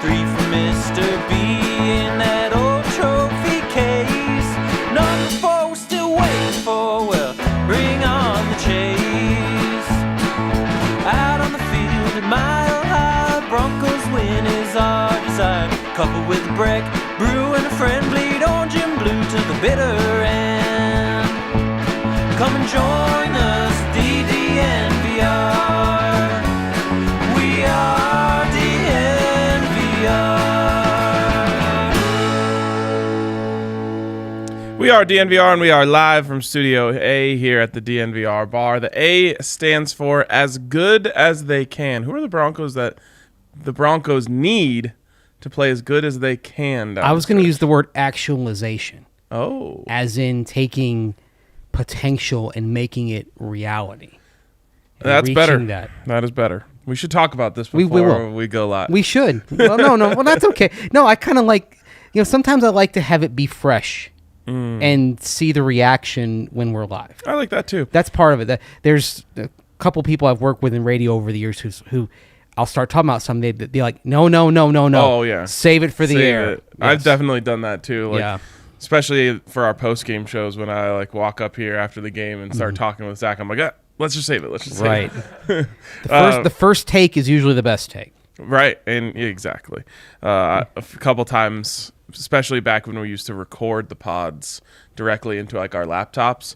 3 for Mr. B in that old trophy case. Number 4 still waiting for, well, bring on the chase. Out on the field at Mile High, Broncos win is our desire. Coupled with a break, brew and a friend, bleed orange and blue to the bitter end. Come and join us, DNVR. We are DNVR. We are DNVR, and we are live from Studio A here at the DNVR Bar. The A stands for as good as they can. Who are the Broncos that the Broncos need to play as good as they can? I was going to use the word actualization. Oh. As in taking potential and making it reality. That's better. That is better. We should talk about this before we go live. We should. Well, no. Well, that's okay. No, I kind of like, sometimes I like to have it be fresh and see the reaction when we're live. I like that too. That's part of it. There's a couple people I've worked with in radio over the years who I'll start talking about something, they'd be like, no. Oh, yeah. Save it for the air. Yes. I've definitely done that too. Yeah. Especially for our post-game shows when I walk up here after the game and start talking with Zach. I'm like, let's just save it. Let's just save it. The first take is usually the best take. Right, and exactly. A couple times, especially back when we used to record the pods directly into our laptops,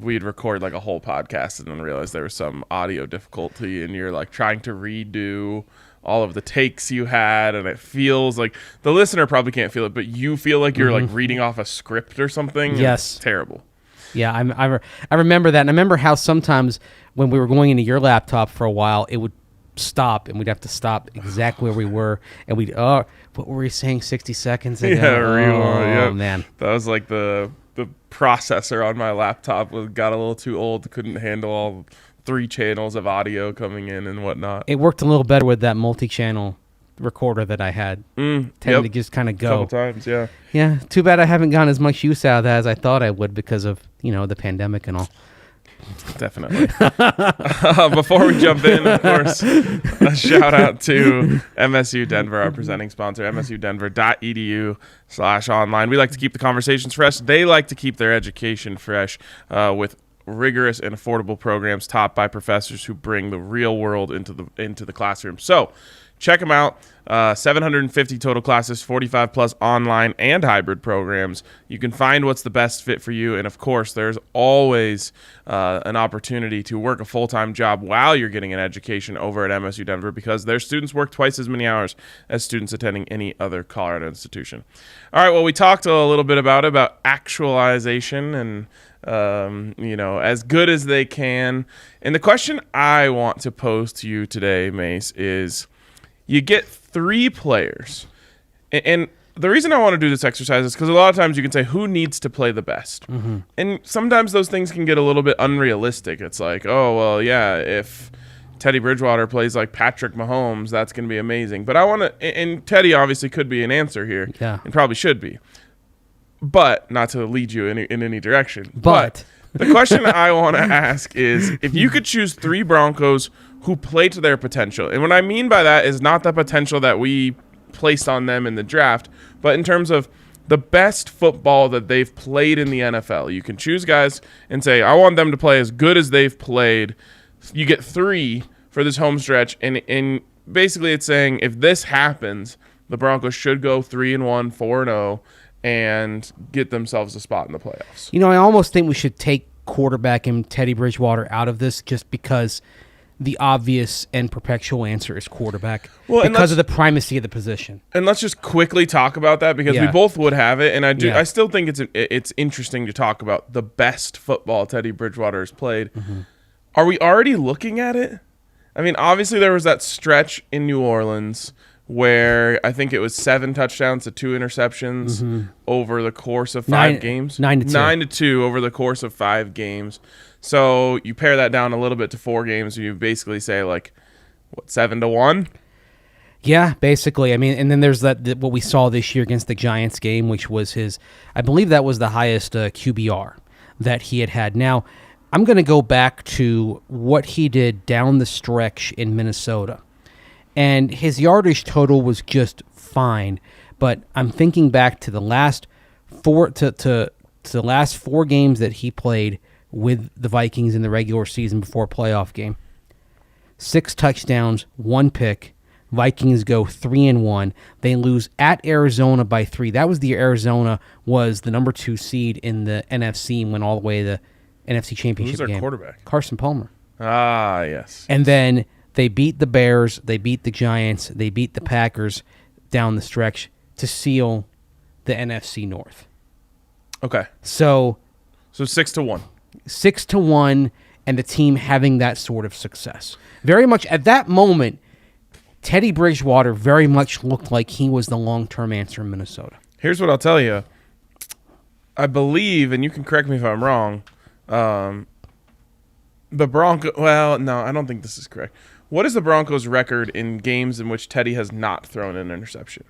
we'd record a whole podcast and then realize there was some audio difficulty, and you're trying to redo all of the takes you had, and it feels like the listener probably can't feel it, but you feel like you're reading off a script or something. Yes. It's terrible. Yeah, I remember that, and I remember how sometimes when we were going into your laptop for a while, it would stop, and we'd have to stop exactly where we were, and we'd, what were we saying 60 seconds ago? Yeah, man. That was the processor on my laptop got a little too old, couldn't handle all 3 channels of audio coming in and whatnot. It worked a little better with that multi-channel recorder that I had. Tended to just kind of go. A couple times, yeah. Yeah, too bad I haven't gotten as much use out of that as I thought I would because of, the pandemic and all. Definitely. Before we jump in, of course, a shout out to MSU Denver, our presenting sponsor, msudenver.edu/online. We like to keep the conversations fresh. They like to keep their education fresh with rigorous and affordable programs taught by professors who bring the real world into the classroom. So check them out. 750 total classes, 45 plus online and hybrid programs. You can find what's the best fit for you. And of course, there's always an opportunity to work a full-time job while you're getting an education over at MSU Denver, because their students work twice as many hours as students attending any other Colorado institution. All right, well, we talked a little bit about actualization and as good as they can. And the question I want to pose to you today, Mace, is you get 3 players. And the reason I want to do this exercise is because a lot of times you can say, who needs to play the best? And sometimes those things can get a little bit unrealistic. It's like, oh, well, yeah, if Teddy Bridgewater plays like Patrick Mahomes, that's going to be amazing. But I want to, and Teddy obviously could be an answer here, and probably should be. But not to lead you in any direction. But the question I want to ask is, if you could choose 3 Broncos who play to their potential, and what I mean by that is not the potential that we placed on them in the draft, but in terms of the best football that they've played in the NFL. You can choose guys and say, I want them to play as good as they've played. You get 3 for this home stretch, and basically it's saying if this happens, the Broncos should go 3-1, 4-0, and get themselves a spot in the playoffs. I almost think we should take quarterback and Teddy Bridgewater out of this just because the obvious and perpetual answer is quarterback because of the primacy of the position. And let's just quickly talk about that because we both would have it, and I still think it's interesting to talk about the best football Teddy Bridgewater has played. Are we already looking at it? I mean, obviously there was that stretch in New Orleans where I think it was 7 touchdowns to 2 interceptions over the course of 5 games. 9-2. 9-2 over the course of 5 games. So you pare that down a little bit to 4 games, and you basically say 7-1? Yeah, basically. I mean, and then there's that what we saw this year against the Giants game, which was I believe that was the highest QBR that he had. Now, I'm going to go back to what he did down the stretch in Minnesota. And his yardage total was just fine. But I'm thinking back to the last four to the last 4 games that he played with the Vikings in the regular season before a playoff game. 6 touchdowns, 1 pick. Vikings go 3-1. They lose at Arizona by 3. That was the year Arizona was the number 2 seed in the NFC and went all the way to the NFC Championship Who's their game. quarterback? Carson Palmer. Ah, yes. And then they beat the Bears, they beat the Giants, they beat the Packers down the stretch to seal the NFC North. Okay. So 6-1. 6-1, and the team having that sort of success. Very much at that moment, Teddy Bridgewater very much looked like he was the long-term answer in Minnesota. Here's what I'll tell you. I believe, and you can correct me if I'm wrong, the Broncos... Well, no, I don't think this is correct. What is the Broncos' record in games in which Teddy has not thrown an interception?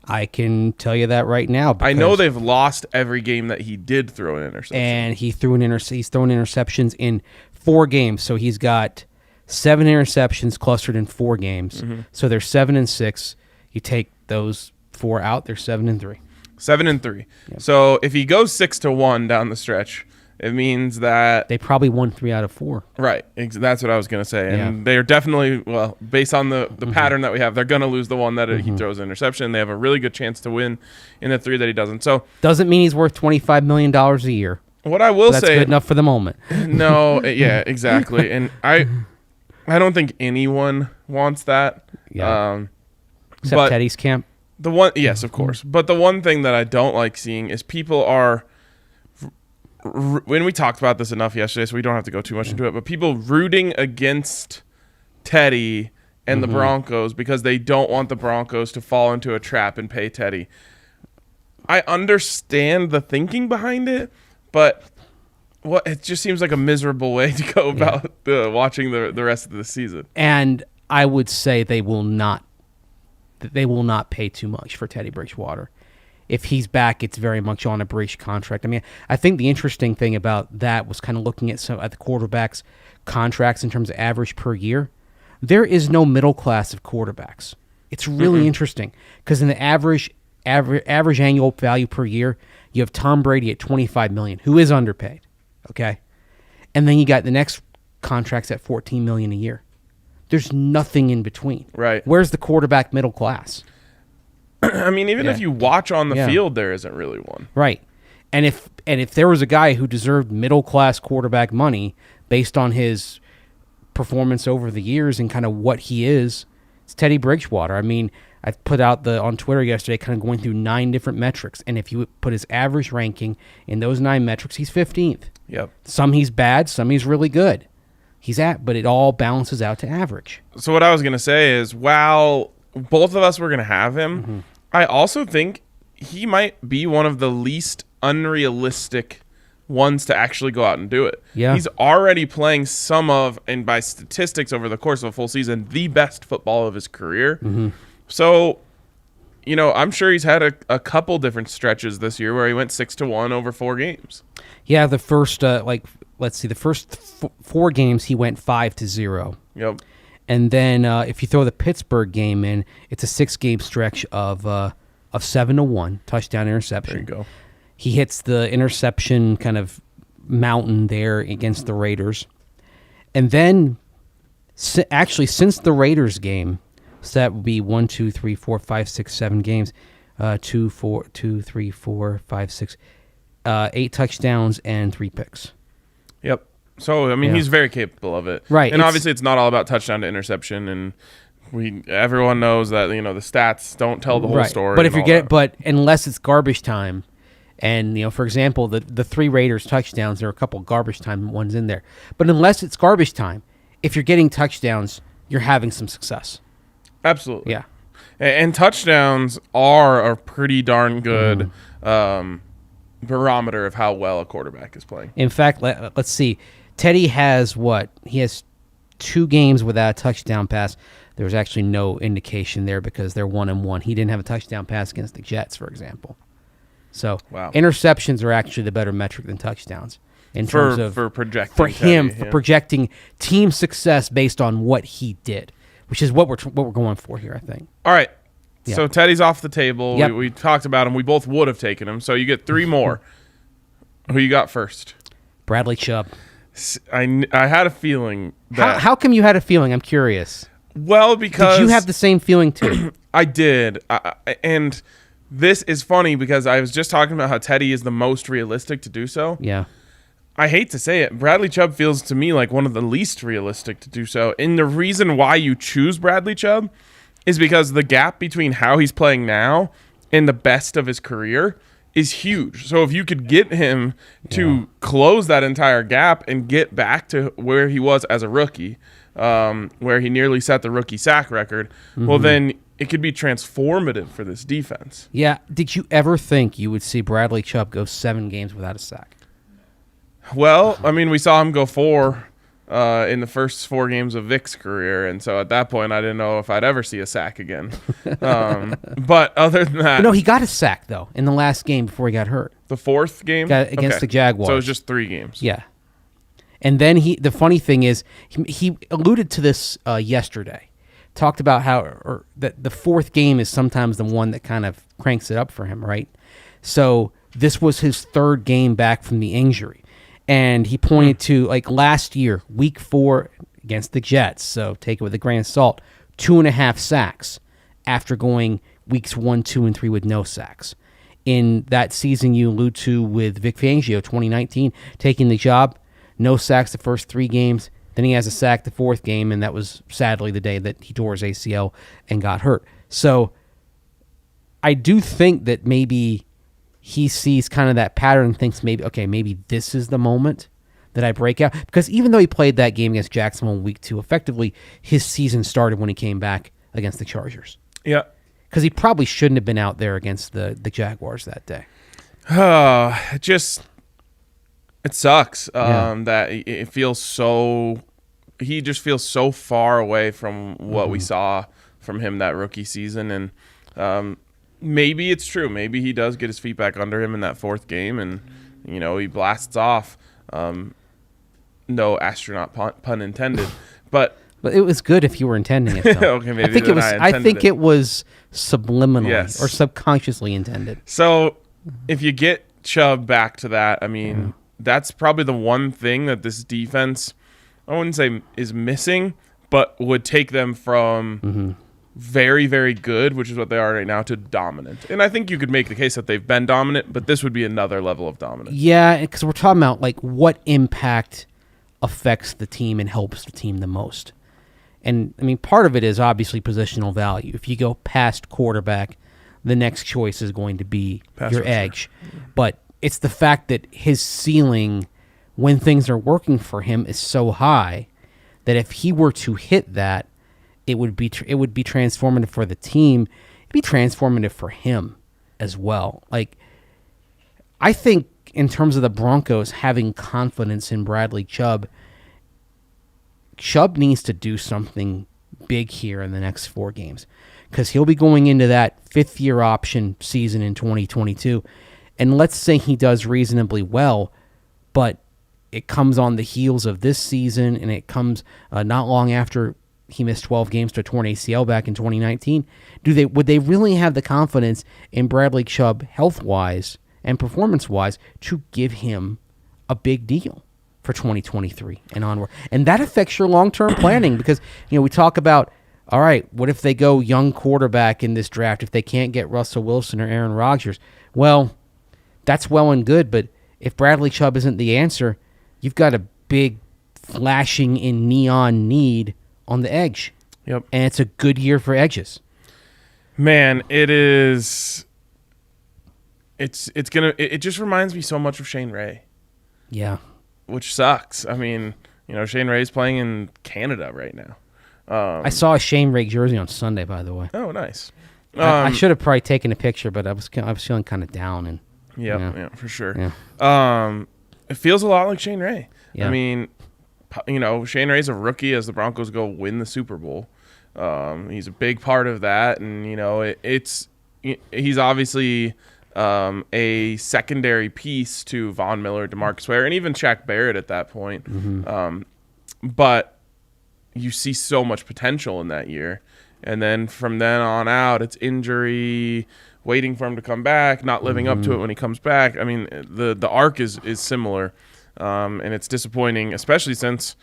I can tell you that right now. I know they've lost every game that he did throw an interception. And he's thrown interceptions in 4 games. So he's got 7 interceptions clustered in 4 games. Mm-hmm. So they're 7-6. You take those 4 out, they're 7-3. 7-3. Yep. So if he goes 6-1 down the stretch, it means that they probably won 3 out of 4. Right. That's what I was going to say. And they're definitely, well, based on the pattern that we have, they're going to lose the one that he throws an interception. They have a really good chance to win in the 3 that he doesn't. So doesn't mean he's worth $25 million a year. What I will say, that's good enough for the moment. No, yeah, exactly. And I don't think anyone wants that. Yeah. Except Teddy's camp. Yes, of course. But the one thing that I don't like seeing is people are, when we talked about this enough yesterday, so we don't have to go too much into it, but people rooting against Teddy and the Broncos because they don't want the Broncos to fall into a trap and pay Teddy. I understand the thinking behind it, but it just seems like a miserable way to go about watching the rest of the season. And I would say they will not pay too much for Teddy Bridgewater. If he's back, it's very much on a breach contract. I mean, I think the interesting thing about that was kind of looking at the quarterbacks' contracts in terms of average per year. There is no middle class of quarterbacks. It's really interesting because in the average annual value per year, you have Tom Brady at $25 million, who is underpaid. Okay, and then you got the next contracts at $14 million a year. There's nothing in between. Right. Where's the quarterback middle class? I mean, even if you watch on the field, there isn't really one. Right. And if there was a guy who deserved middle class quarterback money based on his performance over the years and kind of what he is, it's Teddy Bridgewater. I mean, I put out on Twitter yesterday kind of going through 9 different metrics, and if you put his average ranking in those 9 metrics, he's 15th. Yep. Some he's bad, some he's really good. But it all balances out to average. So what I was going to say is, while both of us were going to have him, I also think he might be one of the least unrealistic ones to actually go out and do it. Yeah. He's already playing and by statistics over the course of a full season, the best football of his career. So, I'm sure he's had a couple different stretches this year where he went 6-1 over 4 games. Yeah, the first, the first 4 games he went 5-0. Yep. And then if you throw the Pittsburgh game in, it's a 6-game stretch of 7-1 touchdown interception. There you go. He hits the interception kind of mountain there against the Raiders. And then, since the Raiders game, so that would be 1, 2, 3, 4, 5, 6, 7 games. 2, 3, 4, 5, 6, 8 touchdowns and 3 picks. Yep. So, I mean, he's very capable of it. Right. And obviously it's not all about touchdown to interception, and everyone knows that, the stats don't tell the whole story. But unless it's garbage time, and, for example, the 3 Raiders touchdowns, there are a couple garbage time ones in there. But unless it's garbage time, if you're getting touchdowns, you're having some success. Absolutely. Yeah. And touchdowns are a pretty darn good barometer of how well a quarterback is playing. In fact, let's see. Teddy has what? He has 2 games without a touchdown pass. There's actually no indication there because they're 1-1. He didn't have a touchdown pass against the Jets, for example. So interceptions are actually the better metric than touchdowns in terms of for projecting for him Teddy, for projecting team success based on what he did. which is what we're going for here, I think. All right. Yeah. So Teddy's off the table. Yep. We talked about him. We both would have taken him. So you get 3 more. Who you got first? Bradley Chubb. I had a feeling that. How come you had a feeling? I'm curious. Well, because. Did you have the same feeling too? I did. And this is funny because I was just talking about how Teddy is the most realistic to do so. Yeah. I hate to say it. Bradley Chubb feels to me like one of the least realistic to do so. And the reason why you choose Bradley Chubb is because the gap between how he's playing now and the best of his career is huge. So if you could get him to close that entire gap and get back to where he was as a rookie, where he nearly set the rookie sack record, well, then it could be transformative for this defense. Yeah. Did you ever think you would see Bradley Chubb go 7 games without a sack? Well, I mean, we saw him go 4 in the first 4 games of Vic's career, and so at that point, I didn't know if I'd ever see a sack again. But other than that, But no, he got a sack though in the last game before he got hurt. the 4th game Against the Jaguars. So it was just 3 games. Yeah. And then the funny thing is, he alluded to this yesterday. Talked about how that the 4th game is sometimes the one that kind of cranks it up for him, right? So this was his 3rd game back from the injury. And he pointed to, like, last year, week 4 against the Jets, so take it with a grain of salt, 2.5 sacks after going weeks 1, 2, and 3 with no sacks. In that season you allude to with Vic Fangio, 2019, taking the job, no sacks the first 3 games, then he has a sack the 4th game, and that was sadly the day that he tore his ACL and got hurt. So I do think that maybe he sees kind of that pattern and thinks maybe this is the moment that I break out. Because even though he played that game against Jacksonville in week 2, effectively his season started when he came back against the Chargers. Yeah. Because he probably shouldn't have been out there against the Jaguars that day. It sucks that it feels so. He just feels so far away from what we saw from him that rookie season, and maybe it's true. Maybe he does get his feet back under him in that 4th game, and he blasts off. No astronaut pun intended, but it was good if you were intending it. Though. Okay, maybe I think it was subliminally or subconsciously intended. So if you get Chubb back to that, I mean, that's probably the one thing that this defense, I wouldn't say is missing, but would take them from very, very good, which is what they are right now, to dominant. And I think you could make the case that they've been dominant, but this would be another level of dominance. Yeah, because we're talking about like what impact affects the team and helps the team the most. And I mean, part of it is obviously positional value. If you go past quarterback, the next choice is going to be your edge. But it's the fact that his ceiling, when things are working for him, is so high that if he were to hit that, it would be transformative for the team. It'd be transformative for him as well. Like, I think in terms of the Broncos having confidence in Bradley Chubb, Chubb needs to do something big here in the next 4 games because he'll be going into that 5th-year option season in 2022. And let's say he does reasonably well, but it comes on the heels of this season, and it comes not long after he missed 12 games to a torn ACL back in 2019. Would they really have the confidence in Bradley Chubb health-wise and performance-wise to give him a big deal for 2023 and onward? And that affects your long-term planning because, we talk about, all right, what if they go young quarterback in this draft if they can't get Russell Wilson or Aaron Rodgers? Well, that's well and good, but if Bradley Chubb isn't the answer, you've got a big flashing in neon need on the edge. Yep. And it's a good year for edges. Man, it is. It just reminds me so much of Shane Ray. Yeah. Which sucks. I mean, Shane Ray's playing in Canada right now. I saw a Shane Ray jersey on Sunday, by the way. Oh, nice. I should have probably taken a picture, but I was feeling kind of down and. Yeah, for sure. Yeah. It feels a lot like Shane Ray. Yeah. I mean, Shane Ray's a rookie as the Broncos go win the Super Bowl. He's a big part of that, and he's obviously a secondary piece to Von Miller, DeMarcus Ware, and even Shaq Barrett at that point. Mm-hmm. But you see so much potential in that year. And then from then on out, it's injury, waiting for him to come back, not living up to it when he comes back. I mean, the arc is similar, and it's disappointing, especially since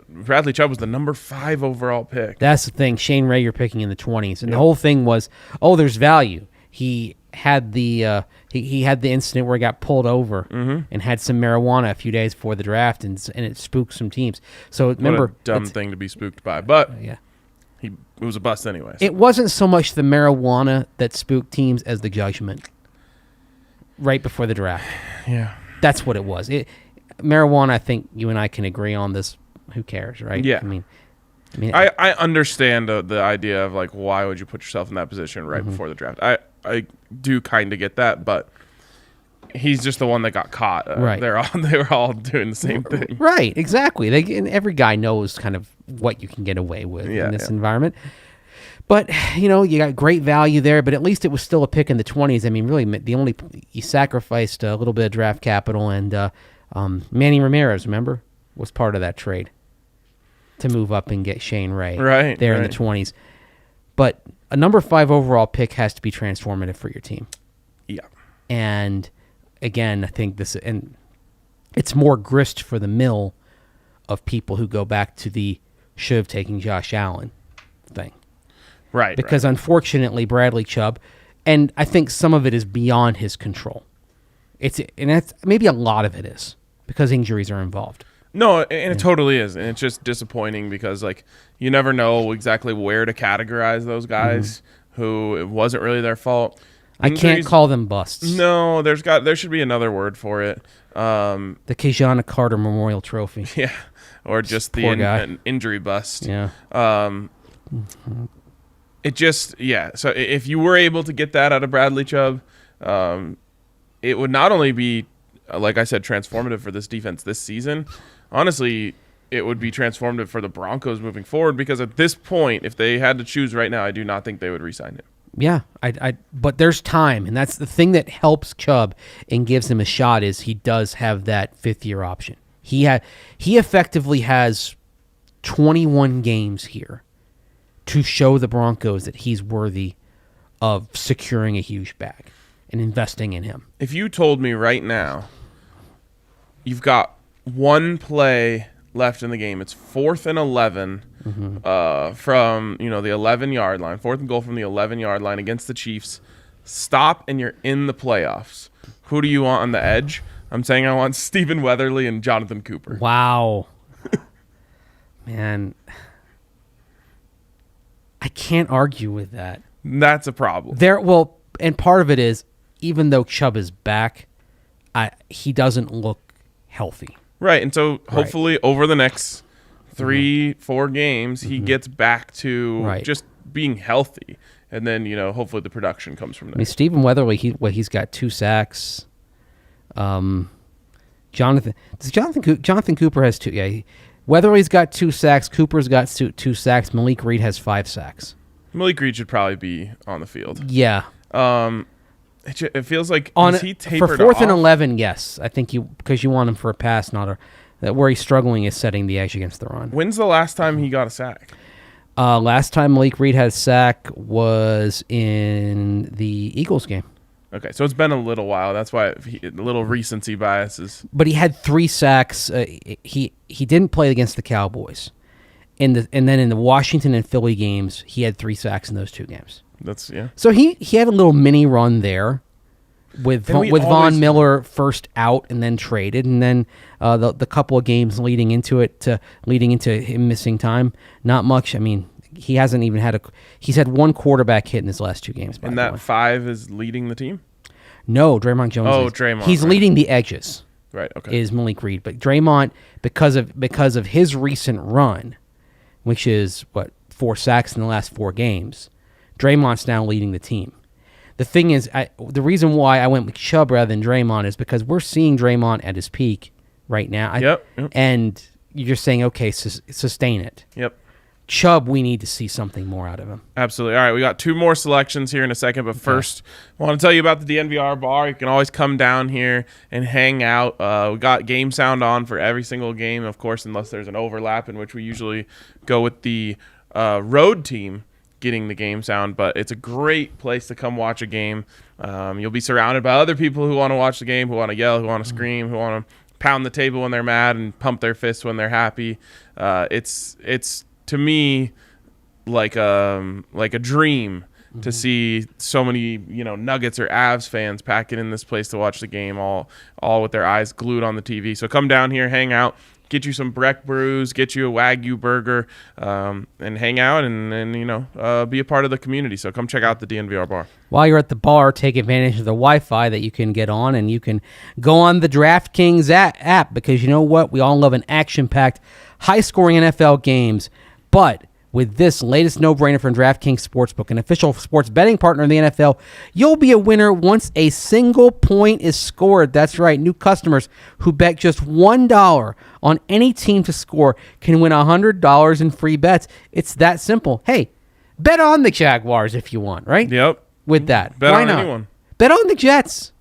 Bradley Chubb was the number 5 overall pick. That's the thing. Shane Ray, you're picking in the 20s, and the whole thing was, there's value. He had the he had the incident where he got pulled over and had some marijuana a few days before the draft, and it spooked some teams. So remember, what a dumb thing to be spooked by, but yeah. it was a bust anyways. It wasn't so much the marijuana that spooked teams as the judgment right before the draft. Yeah. That's what it was. Marijuana, I think you and I can agree on this. Who cares, right? Yeah. I mean, I understand the idea of, like, why would you put yourself in that position right before the draft? I do kind of get that, but he's just the one that got caught. Right. They were all doing the same thing. Right, exactly. And every guy knows kind of what you can get away with in this environment. But, you got great value there, but at least it was still a pick in the 20s. I mean, really, you sacrificed a little bit of draft capital, and Manny Ramirez, remember, was part of that trade to move up and get Shane Ray in the 20s. But a number 5 overall pick has to be transformative for your team. Yeah. And again, I think it's more grist for the mill of people who go back to the should have taken Josh Allen thing. Right. Because unfortunately, Bradley Chubb, and I think some of it is beyond his control. That's maybe a lot of it is because injuries are involved. No, and it totally is. And it's just disappointing because, like, you never know exactly where to categorize those guys who it wasn't really their fault. Injuries, I can't call them busts. No, there should be another word for it. The Kajana Carter Memorial Trophy. Yeah, or just the an injury bust. Yeah. It just, so if you were able to get that out of Bradley Chubb, it would not only be, like I said, transformative for this defense this season. Honestly, it would be transformative for the Broncos moving forward because at this point, if they had to choose right now, I do not think they would re-sign him. Yeah, but there's time, and that's the thing that helps Chubb and gives him a shot is he does have that 5th-year option. He effectively has 21 games here to show the Broncos that he's worthy of securing a huge bag and investing in him. If you told me right now you've got one play left in the game, it's 4th and 11 from the 11-yard line, 4th and goal from the 11-yard line against the Chiefs, stop and you're in the playoffs, who do you want on the edge? I'm saying I want Stephen Weatherly and Jonathan Cooper. Wow. Man, I can't argue with that. That's a problem. And part of it is, even though Chubb is back, he doesn't look healthy. Right, and so hopefully over the next 3-4 games, he gets back to just being healthy, and then hopefully the production comes from there. I mean, Stephen Weatherly, he's got 2 sacks. Jonathan Cooper has 2. Yeah, Weatherly's got 2 sacks. Cooper's got 2 sacks. Malik Reed has 5 sacks. Malik Reed should probably be on the field. Yeah. It feels like is he tapered for 4th off? and 11. Yes, I think because you want him for a pass, not where he's struggling is setting the edge against the run. When's the last time he got a sack? Last time Malik Reed had a sack was in the Eagles game. Okay, so it's been a little while. That's why a little recency bias is. But he had 3 sacks. He didn't play against the Cowboys, and then in the Washington and Philly games, he had 3 sacks in those 2 games. That's So he had a little mini run there with Von Miller first out and then traded, and then the couple of games leading into him missing time. Not much. I mean, he hasn't even had he's had 1 quarterback hit in his last 2 games. And that 5 is leading the team? No, Dre'mont Jones. Oh, Dre'Mont. He's leading the edges. Right. Okay. Is Malik Reed, but Dre'Mont because of his recent run, which is 4 sacks in the last 4 games. Dre'Mont's now leading the team. The thing is, the reason why I went with Chubb rather than Dre'Mont is because we're seeing Dre'Mont at his peak right now. Yep. And you're just saying, okay, sustain it. Yep. Chubb, we need to see something more out of him. Absolutely. All right, we got 2 more selections here in a second, but first, I want to tell you about the DNVR Bar. You can always come down here and hang out. We got game sound on for every single game, of course, unless there's an overlap, in which we usually go with the road team getting the game sound. But it's a great place to come watch a game. You'll be surrounded by other people who want to watch the game, who want to yell, who want to scream, who want to pound the table when they're mad and pump their fists when they're happy. It's to me like a dream to see so many Nuggets or Avs fans packing in this place to watch the game, all with their eyes glued on the TV. So come down here, hang out, get you some Breck brews, get you a Wagyu burger, and hang out and be a part of the community. So come check out the DNVR Bar. While you're at the bar, take advantage of the Wi-Fi that you can get on, and you can go on the DraftKings app, because you know what? We all love an action-packed, high-scoring NFL games. But with this latest no-brainer from DraftKings Sportsbook, an official sports betting partner of the NFL, you'll be a winner once a single point is scored. That's right. New customers who bet just $1 on any team to score can win $100 in free bets. It's that simple. Hey, bet on the Jaguars if you want, right? Yep. With that. Bet Why on not? anyone. Bet on the Jets.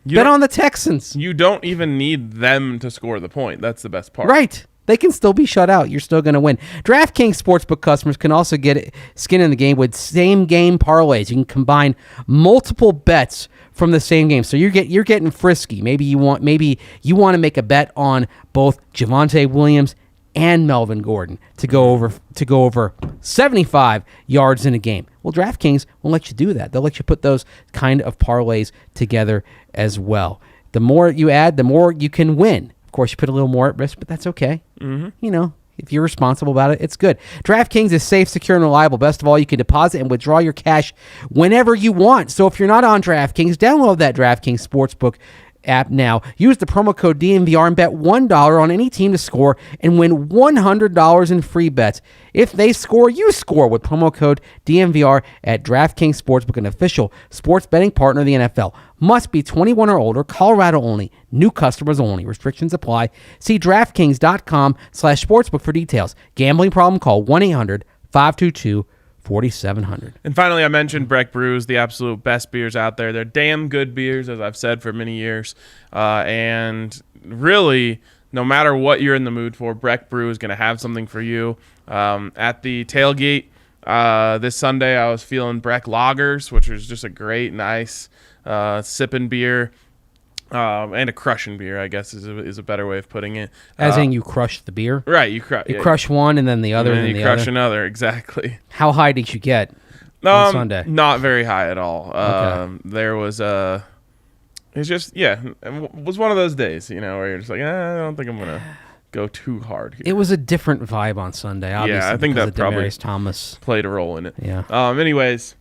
Bet on the Texans. You don't even need them to score the point. That's the best part. Right. They can still be shut out. You're still going to win. DraftKings Sportsbook customers can also get skin in the game with same-game parlays. You can combine multiple bets from the same game. So you're getting frisky. Maybe you want to make a bet on both Javonte Williams and Melvin Gordon to go over 75 yards in a game. Well, DraftKings will let you do that. They'll let you put those kind of parlays together as well. The more you add, the more you can win. Of course, you put a little more at risk, but that's okay. Mm-hmm. If you're responsible about it, it's good. DraftKings is safe, secure, and reliable. Best of all, you can deposit and withdraw your cash whenever you want. So if you're not on DraftKings, download that DraftKings Sportsbook app now. Use the promo code DNVR and bet $1 on any team to score and win $100 in free bets. If they score, you score with promo code DNVR at DraftKings Sportsbook, an official sports betting partner of the NFL. Must be 21 or older, Colorado only, new customers only. Restrictions apply. See DraftKings.com/sportsbook for details. Gambling problem? Call 1-800-522-4700. And finally, I mentioned Breck Brews, the absolute best beers out there. They're damn good beers, as I've said for many years. And really, no matter what you're in the mood for, Breck Brew is going to have something for you. At the tailgate this Sunday, I was feeling Breck Lagers, which was just a great, nice sipping beer. And a crushing beer, I guess, is a better way of putting it. As in you crush the beer? Right. You crush one and then the other and then the you crush other. another, exactly. How high did you get on Sunday? Not very high at all. Okay. There was it's just, it was one of those days, where you're just like, I don't think I'm going to go too hard here. It was a different vibe on Sunday, obviously. Yeah, I think that probably Demaryius Thomas played a role in it. Yeah. Anyways,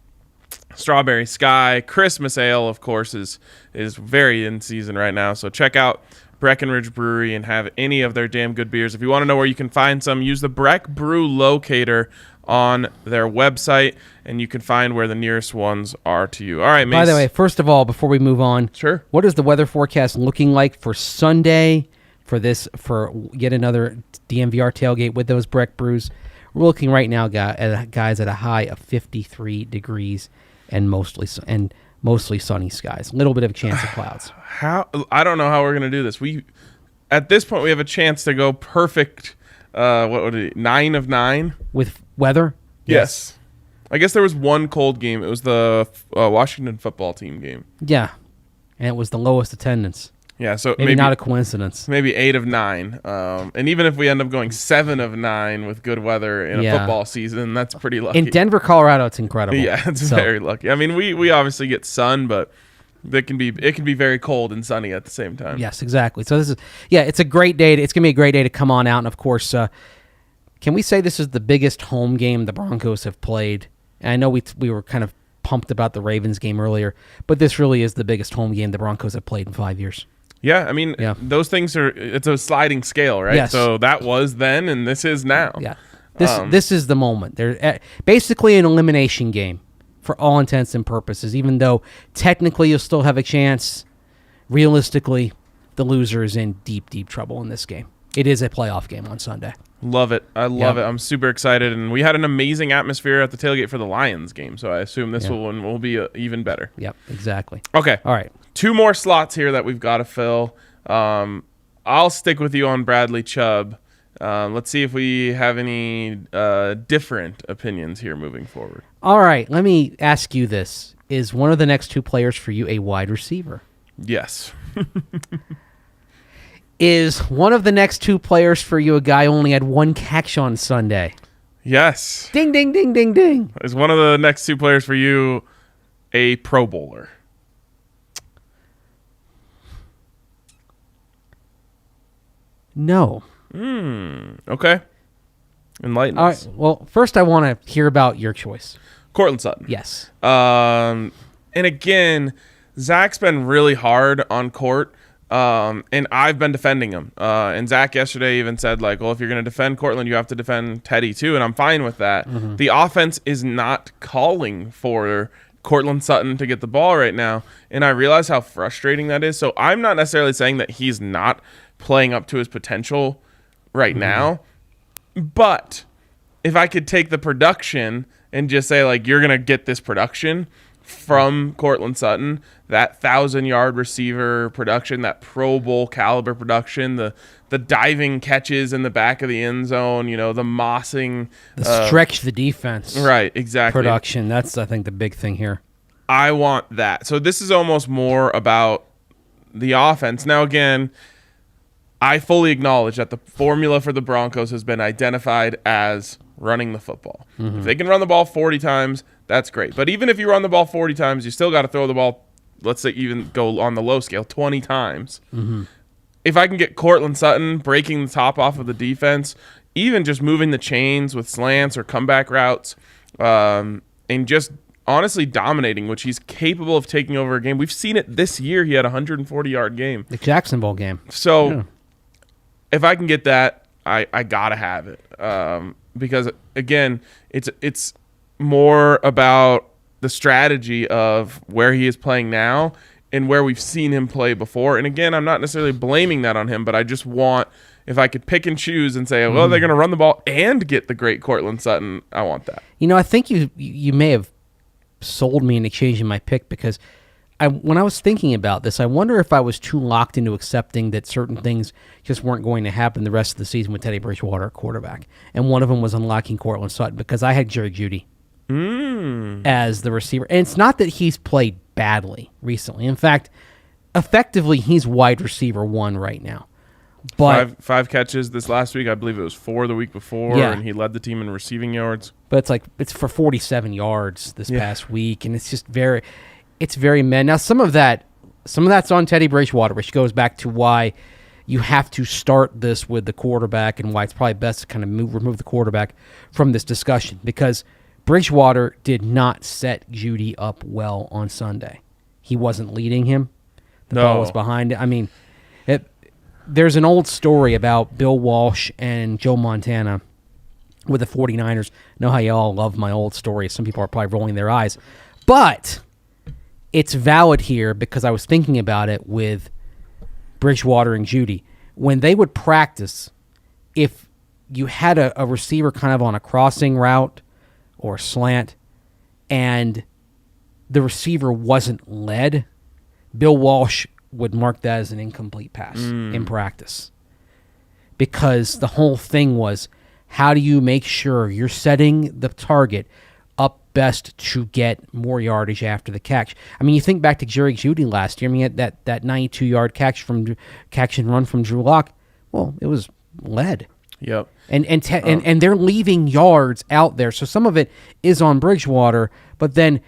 Strawberry Sky Christmas Ale, of course, is very in season right now. So check out Breckenridge Brewery and have any of their damn good beers. If you want to know where you can find some, use the Breck Brew Locator on their website, and you can find where the nearest ones are to you. All right, Mace. By the way, first of all, before we move on, sure. What is the weather forecast looking like for Sunday for yet another DNVR tailgate with those Breck Brews? We're looking right now, guys, at a high of 53 degrees and mostly sunny skies. A little bit of a chance of clouds. I don't know how we're gonna do this. At this point we have a chance to go perfect. What would it? 9 of 9 with weather. Yes. I guess there was one cold game. It was the Washington football team game. Yeah, and it was the lowest attendance. Yeah, so maybe not a coincidence. Maybe 8 of 9. And even if we end up going 7 of 9 with good weather in a football season, that's pretty lucky. In Denver, Colorado, it's incredible. Yeah, it's very lucky. I mean, we obviously get sun, but it can be very cold and sunny at the same time. Yes, exactly. So it's a great day. It's going to be a great day to come on out. And of course, can we say this is the biggest home game the Broncos have played? And I know we were kind of pumped about the Ravens game earlier, but this really is the biggest home game the Broncos have played in 5 years. Yeah, I mean, those things it's a sliding scale, right? Yes. So that was then, and this is now. Yeah, this is the moment. They're basically an elimination game for all intents and purposes, even though technically you'll still have a chance. Realistically, the loser is in deep, deep trouble in this game. It is a playoff game on Sunday. Love it. I love it. I'm super excited. And we had an amazing atmosphere at the tailgate for the Lions game, so I assume this one will be even better. Yep, exactly. Okay. All right. 2 more slots here that we've got to fill. I'll stick with you on Bradley Chubb. Let's see if we have any different opinions here moving forward. All right. Let me ask you this. Is one of the next 2 players for you a wide receiver? Yes. Is one of the next 2 players for you a guy who only had 1 catch on Sunday? Yes. Ding, ding, ding, ding, ding. Is one of the next 2 players for you a Pro Bowler? No. Okay. Enlighten All us. right. Well, first I want to hear about your choice. Courtland Sutton. Yes. And again, Zach's been really hard on Court, and I've been defending him. And Zach yesterday even said, like, well, if you're going to defend Courtland, you have to defend Teddy too, and I'm fine with that. Mm-hmm. The offense is not calling for Courtland Sutton to get the ball right now, and I realize how frustrating that is. So I'm not necessarily saying that he's not playing up to his potential right now, but if I could take the production and just say, like, you're going to get this production from Courtland Sutton, that 1,000-yard receiver production, that Pro Bowl caliber production, the diving catches in the back of the end zone, you know, the mossing. The stretch the defense. Right, exactly. Production. That's, I think, the big thing here. I want that. So this is almost more about the offense. Now, again, I fully acknowledge that the formula for the Broncos has been identified as running the football. If they can run the ball 40 times, that's great. But even if you run the ball 40 times, you still got to throw the ball, let's say even go on the low scale, 20 times. If I can get Courtland Sutton breaking the top off of the defense, even just moving the chains with slants or comeback routes, and just honestly dominating, which he's capable of taking over a game. We've seen it this year. He had a 140-yard game. The Jacksonville game. So if I can get that, I got to have it. Because, again, it's more about the strategy of where he is playing now and where we've seen him play before. And, again, I'm not necessarily blaming that on him, but I just want, if I could pick and choose and say, well, they're going to run the ball and get the great Courtland Sutton, I want that. You know, I think you may have sold me into changing my pick because when I was thinking about this, I wonder if I was too locked into accepting that certain things just weren't going to happen the rest of the season with Teddy Bridgewater at quarterback. And one of them was unlocking Courtland Sutton because I had Jeudy as the receiver. And it's not that he's played badly recently. In fact, effectively, he's wide receiver 1 right now. But five catches this last week. I believe it was 4 the week before, and he led the team in receiving yards. But it's for 47 yards this past week, and it's just very mad. Now some of that's on Teddy Bridgewater, which goes back to why you have to start this with the quarterback and why it's probably best to kind of remove the quarterback from this discussion because Bridgewater did not set Jeudy up well on Sunday. He wasn't leading him. The ball was behind it. I mean, there's an old story about Bill Walsh and Joe Montana with the 49ers. I know how you all love my old stories. Some people are probably rolling their eyes. But it's valid here because I was thinking about it with Bridgewater and Jeudy. When they would practice, if you had a receiver kind of on a crossing route or slant and the receiver wasn't led, Bill Walsh would mark that as an incomplete pass in practice. Because the whole thing was, how do you make sure you're setting the target up best to get more yardage after the catch? I mean, you think back to Jerry Jeudy last year. I mean, that 92-yard catch and run from Drew Lock. Well, it was led. Yep. And they're leaving yards out there. So some of it is on Bridgewater, but then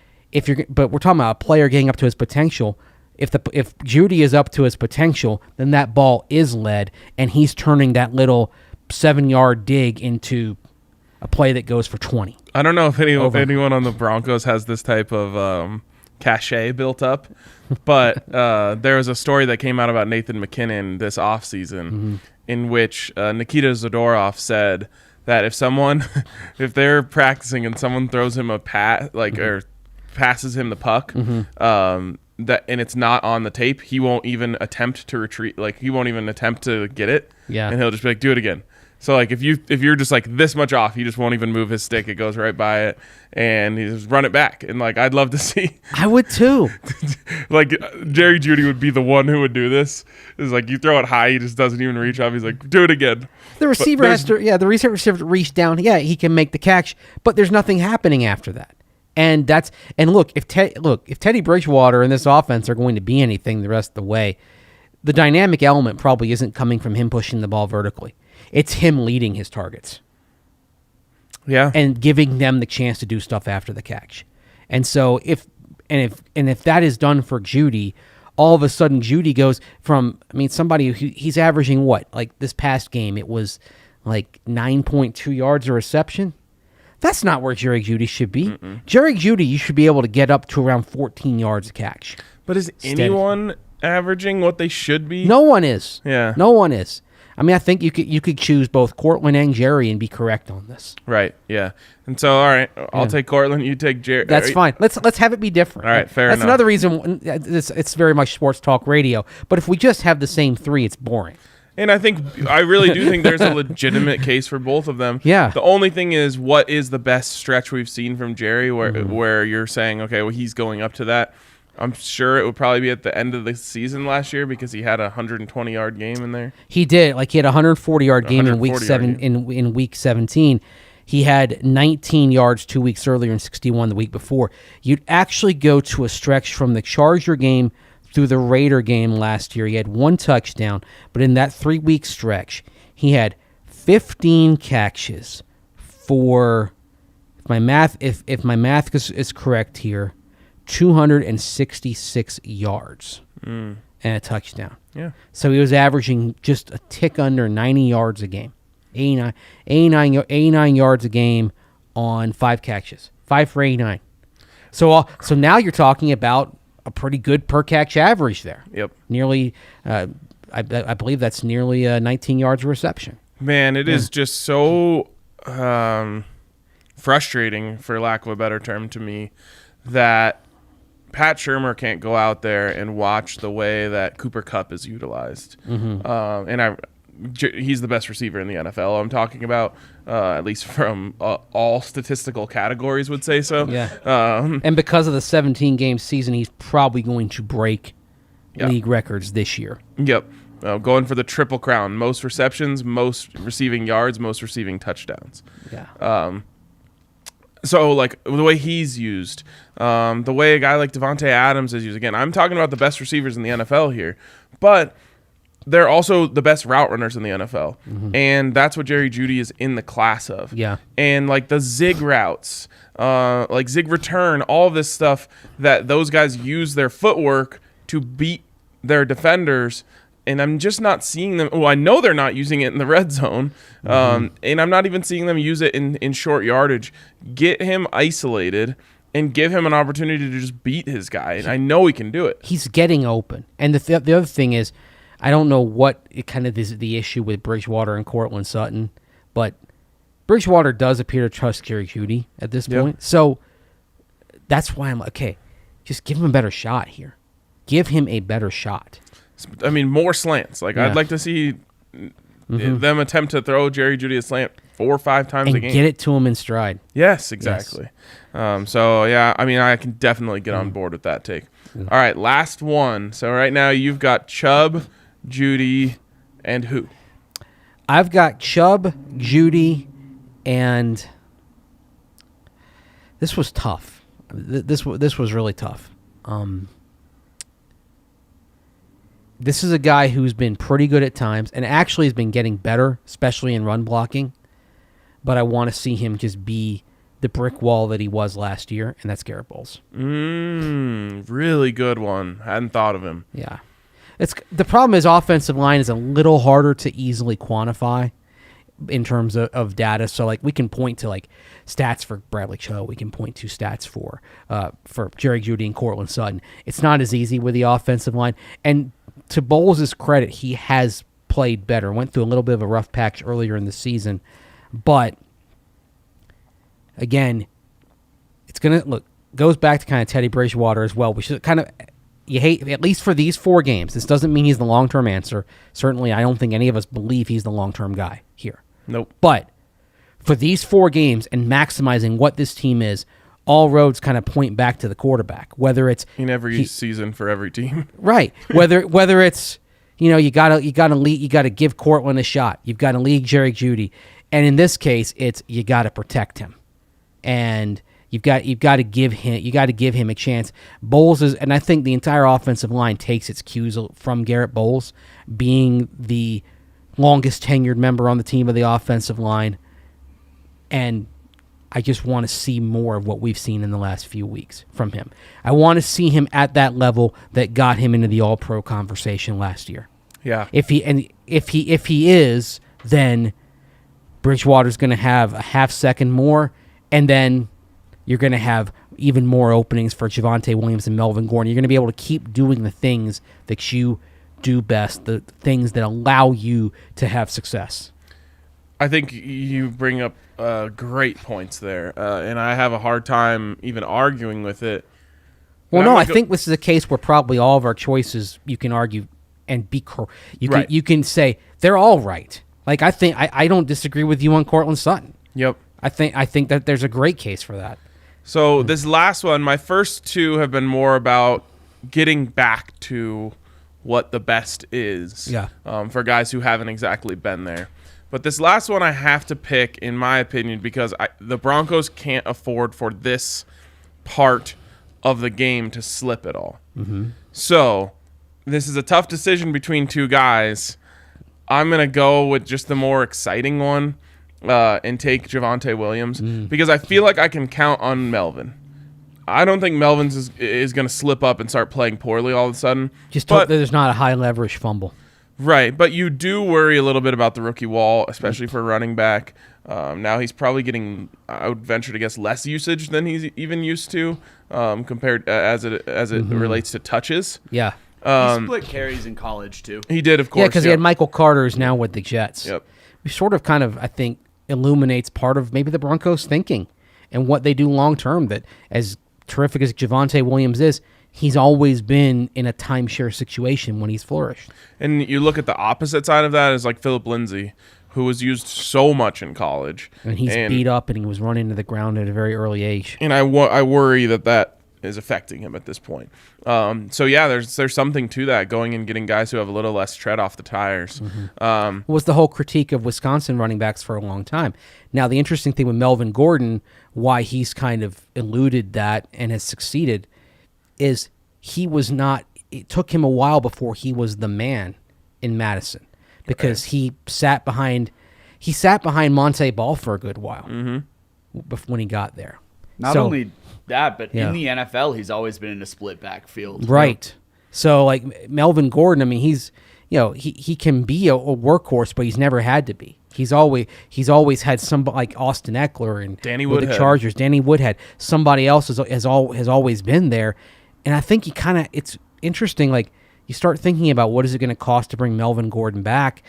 but we're talking about a player getting up to his potential. If Jeudy is up to his potential, then that ball is led, and he's turning that little 7-yard dig into a play that goes for 20. I don't know if anyone on the Broncos has this type of cachet built up, but there was a story that came out about Nathan McKinnon this offseason in which Nikita Zadorov said that if they're practicing and someone throws him a pass, or passes him the puck, and it's not on the tape, he won't even attempt to retreat. Like, he won't even attempt to get it. Yeah. And he'll just be like, do it again. So like if you're just like this much off, he just won't even move his stick. It goes right by it, and he just run it back. And like I'd love to see. I would too. Like Jerry Jeudy would be the one who would do this. Is like you throw it high, he just doesn't even reach up. He's like, do it again. The receiver has to. Yeah, the receiver has to reach down. Yeah, he can make the catch, but there's nothing happening after that. And look, if Teddy Bridgewater and this offense are going to be anything the rest of the way, the dynamic element probably isn't coming from him pushing the ball vertically. It's him leading his targets. Yeah. And giving them the chance to do stuff after the catch. And so if that is done for Jeudy, all of a sudden Jeudy goes from, somebody he's averaging what? Like this past game, it was like 9.2 yards a reception. That's not where Jerry Jeudy should be. Jerry Jeudy, you should be able to get up to around 14 yards a catch. But is anyone averaging what they should be? No one is. Yeah. No one is. I think you could choose both Courtland and Jerry and be correct on this. Right. Yeah. And so, all right, I'll take Courtland. You take Jerry. That's fine. Let's have it be different. All right. Fair enough. That's another reason. It's very much sports talk radio. But if we just have the same three, it's boring. And I really do think there's a legitimate case for both of them. Yeah. The only thing is, what is the best stretch we've seen from Jerry where you're saying, okay, well, he's going up to that? I'm sure it would probably be at the end of the season last year because he had a 120-yard game in there. He did. Like he had a 140-yard game in week 17. He had 19 yards 2 weeks earlier and 61 the week before. You'd actually go to a stretch from the Charger game through the Raider game last year. He had one touchdown, but in that 3-week stretch, he had 15 catches for, if my math is correct here, 266 yards and a touchdown. Yeah. So he was averaging just a tick under 90 yards a game. 89 yards a game on 5 catches. 5 for 89. So now you're talking about a pretty good per catch average there. Yep. Nearly, I believe that's nearly 19 yards of reception. Man, it is just so frustrating, for lack of a better term, to me, that Pat Shurmur can't go out there and watch the way that Cooper Kupp is utilized. He's the best receiver in the NFL. I'm talking about, at least from all statistical categories would say so. Yeah. And because of the 17-game season, he's probably going to break league records this year. Yep. Going for the triple crown: most receptions, most receiving yards, most receiving touchdowns. Yeah. So, like, the way he's used, the way a guy like Davante Adams is used. Again, I'm talking about the best receivers in the NFL here, but they're also the best route runners in the NFL. And that's what Jerry Jeudy is in the class of. Yeah. And, like, the zig routes, like zig return, all of this stuff that those guys use their footwork to beat their defenders. And I'm just not seeing them. Well, I know they're not using it in the red zone. And I'm not even seeing them use it in short yardage. Get him isolated and give him an opportunity to just beat his guy. And I know he can do it. He's getting open. And the other thing is, I don't know what it kind of is the issue with Bridgewater and Courtland Sutton, but Bridgewater does appear to trust Jerry Jeudy at this point. So that's why I'm okay. Just give him a better shot here. Give him a better shot. I mean, more slants. Like, I'd like to see them attempt to throw Jerry Jeudy a slant 4 or 5 times a game. And get it to him in stride. Yes, exactly. Yes. So, yeah, I mean, I can definitely get on board with that take. All right, last one. So, right now, you've got Chubb, Jeudy, and who? I've got Chubb, Jeudy, and this was tough. This was really tough. This is a guy who's been pretty good at times and actually has been getting better, especially in run blocking. But I want to see him just be the brick wall that he was last year, and that's Garett Bolles. Really good one. Hadn't thought of him. Yeah. The problem is offensive line is a little harder to easily quantify in terms of data. So, like, we can point to, like, stats for Bradley Chubb. We can point to stats for Jerry Jeudy and Courtland Sutton. It's not as easy with the offensive line. And to Bolles' credit, he has played better. Went through a little bit of a rough patch earlier in the season. But, again, it's going to, goes back to kind of Teddy Bridgewater as well, which is kind of, you hate, at least for these 4 games. This doesn't mean he's the long-term answer. Certainly, I don't think any of us believe he's the long-term guy here. Nope. But for these 4 games and maximizing what this team is, all roads kind of point back to the quarterback. Whether it's In every season for every team. right, whether it's you gotta give Courtland a shot. You've got to league Jerry Jeudy, and in this case, it's you got to protect him, and you've got to give him a chance. Bolles is, and I think the entire offensive line takes its cues from Garett Bolles, being the longest tenured member on the team of the offensive line, and I just want to see more of what we've seen in the last few weeks from him. I want to see him at that level that got him into the All-Pro conversation last year. Yeah. If he is, then Bridgewater's going to have a half second more, and then you're going to have even more openings for Javonte Williams and Melvin Gordon. You're going to be able to keep doing the things that you do best, the things that allow you to have success. I think you bring up great points there, and I have a hard time even arguing with it. Well, no, I think this is a case where probably all of our choices you can argue and be you can say they're all right. Like I don't disagree with you on Courtland Sutton. Yep. I think that there's a great case for that. So this last one, my first 2 have been more about getting back to what the best is. Yeah. For guys who haven't exactly been there. But this last one I have to pick, in my opinion, because the Broncos can't afford for this part of the game to slip at all. Mm-hmm. So this is a tough decision between 2 guys. I'm going to go with just the more exciting one and take Javonte Williams because I feel like I can count on Melvin. I don't think Melvin's is going to slip up and start playing poorly all of a sudden. Just hope that there's not a high leverage fumble. Right, but you do worry a little bit about the rookie wall, especially for running back. Now he's probably getting, I would venture to guess, less usage than he's even used to, compared as it relates to touches. Yeah, he split carries in college too. He did, of course. Yeah, because he had Michael Carter, who's now with the Jets. Yep. Which sort of kind of, I think, illuminates part of maybe the Broncos' thinking and what they do long term. That as terrific as Javonte Williams is, he's always been in a timeshare situation when he's flourished. And you look at the opposite side of that is like Philip Lindsay, who was used so much in college. And he's beat up and he was running to the ground at a very early age. And I worry that is affecting him at this point. So, yeah, there's something to that, going and getting guys who have a little less tread off the tires. It was the whole critique of Wisconsin running backs for a long time. Now, the interesting thing with Melvin Gordon, why he's kind of eluded that and has succeeded, is it took him a while before he was the man in Madison because he sat behind Monte Ball for a good while when he got there. Not only that, but in the NFL, he's always been in a split backfield. Right. So like Melvin Gordon, I mean, he's he can be a workhorse, but he's never had to be. He's always had somebody like Austin Eckler and Danny with Woodhead. the Chargers. Danny Woodhead. Somebody else has always been there. And I think it's interesting, like, you start thinking about what is it going to cost to bring Melvin Gordon back.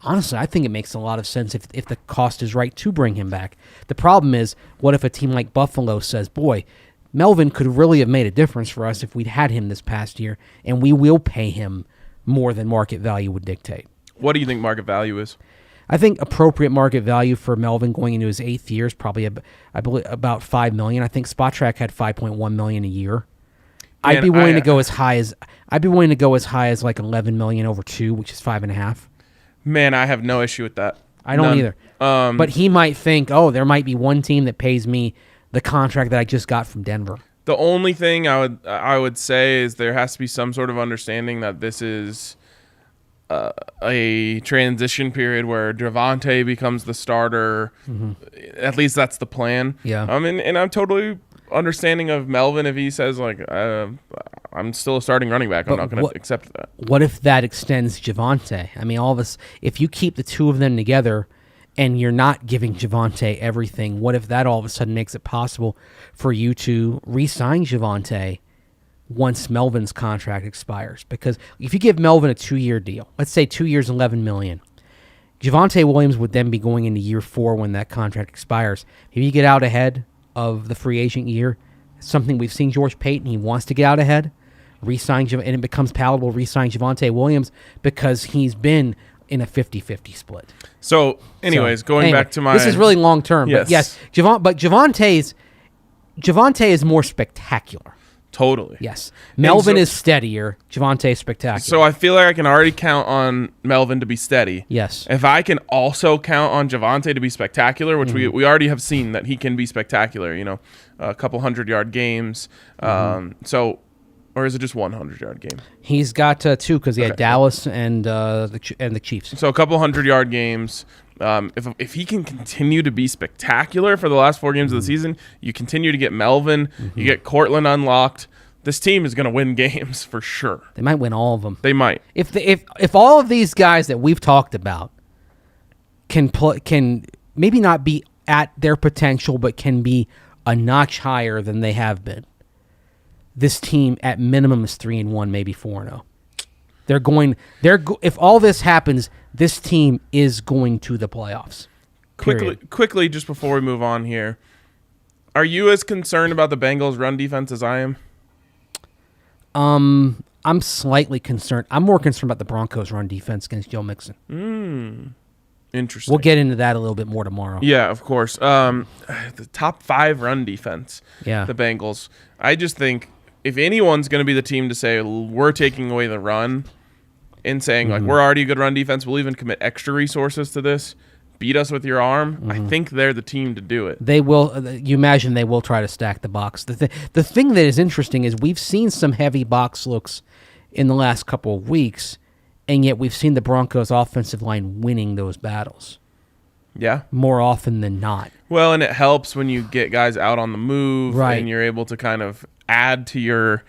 Honestly, I think it makes a lot of sense if the cost is right to bring him back. The problem is, what if a team like Buffalo says, boy, Melvin could really have made a difference for us if we'd had him this past year, and we will pay him more than market value would dictate. What do you think market value is? I think appropriate market value for Melvin going into his 8th year is probably, I believe, about $5 million. I think SpotTrack had $5.1 million a year. I'd be willing to go as high as like $11 million over 2, which is 5.5. Man, I have no issue with that. I don't either. But he might think, there might be one team that pays me the contract that I just got from Denver. The only thing I would say is there has to be some sort of understanding that this is a transition period where Javonte becomes the starter. Mm-hmm. At least that's the plan. Yeah. And I'm totally understanding of Melvin if he says, like, I'm still a starting running back. I'm not going to accept that. What if that extends Javonte? I mean, all this. If you keep the two of them together and you're not giving Javonte everything, what if that all of a sudden makes it possible for you to re-sign Javonte once Melvin's contract expires? Because if you give Melvin a 2-year deal, let's say 2 years, $11 million, Javonte Williams would then be going into year 4 when that contract expires. If you get out ahead of the free agent year, something we've seen George Payton, he wants to get out ahead, and it becomes palatable, re-sign Javonte Williams because he's been in a 50-50 split. So, anyways, going back to my... This is really long term. Yes. But yes, Javonte is more spectacular. Totally. Yes. Melvin is steadier. Javonte is spectacular. So I feel like I can already count on Melvin to be steady. Yes. If I can also count on Javonte to be spectacular, which we already have seen that he can be spectacular, a couple 100-yard games. Or is it just 100-yard game? He's got 2 because he had Dallas and the Chiefs. So a couple 100-yard games. If he can continue to be spectacular for the last 4 games of the season, you continue to get Melvin, you get Courtland unlocked. This team is going to win games for sure. They might win all of them. They might. If all of these guys that we've talked about can maybe not be at their potential, but can be a notch higher than they have been, this team at minimum is 3-1, maybe 4-0. If all this happens, this team is going to the playoffs. Quickly, just before we move on here, are you as concerned about the Bengals' run defense as I am? I'm slightly concerned. I'm more concerned about the Broncos' run defense against Joe Mixon. Interesting. We'll get into that a little bit more tomorrow. Yeah, of course. The top 5 run defense, Yeah. the Bengals. I just think if anyone's going to be the team to say we're taking away the run and saying like we're already a good run defense, we'll even commit extra resources to this, beat us with your arm, I think they're the team to do it. They will. You imagine they will try to stack the box. The thing that is interesting is we've seen some heavy box looks in the last couple of weeks, and yet we've seen the Broncos' offensive line winning those battles. Yeah. More often than not. Well, and it helps when you get guys out on the move, Right. and you're able to kind of add to your,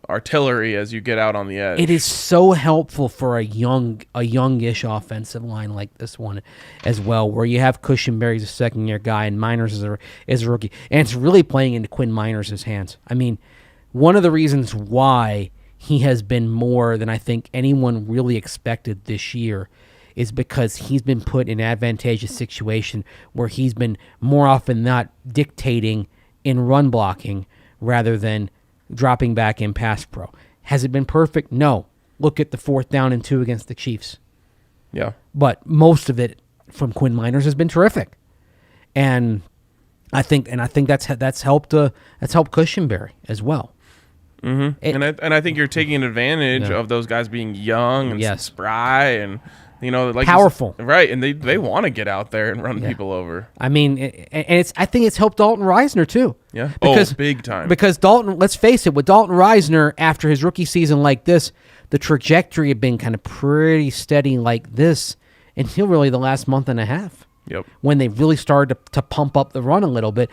artillery as you get out on the edge. It is so helpful for a youngish offensive line like this one as well, where you have Cushenberry's a second-year guy and Miners is a rookie, and it's really playing into Quinn Miners' hands. I mean, one of the reasons why he has been more than I think anyone really expected this year is because he's been put in an advantageous situation where he's been more often not dictating in run blocking rather than dropping back in pass pro. Has it been perfect? No. Look at the 4th down and 2 against the Chiefs. Yeah. But most of it from Quinn Miners has been terrific. And I think that's helped Cushenberry as well. Mm-hmm. And I think you're taking advantage of those guys being young and spry and like powerful, right? And they want to get out there and run people over. I mean, I think it's helped Dalton Reisner too. Yeah, because, big time. Because Dalton, let's face it, with Dalton Reisner after his rookie season like this, the trajectory had been kind of pretty steady like this until really the last month and a half. Yep. When they really started to pump up the run a little bit.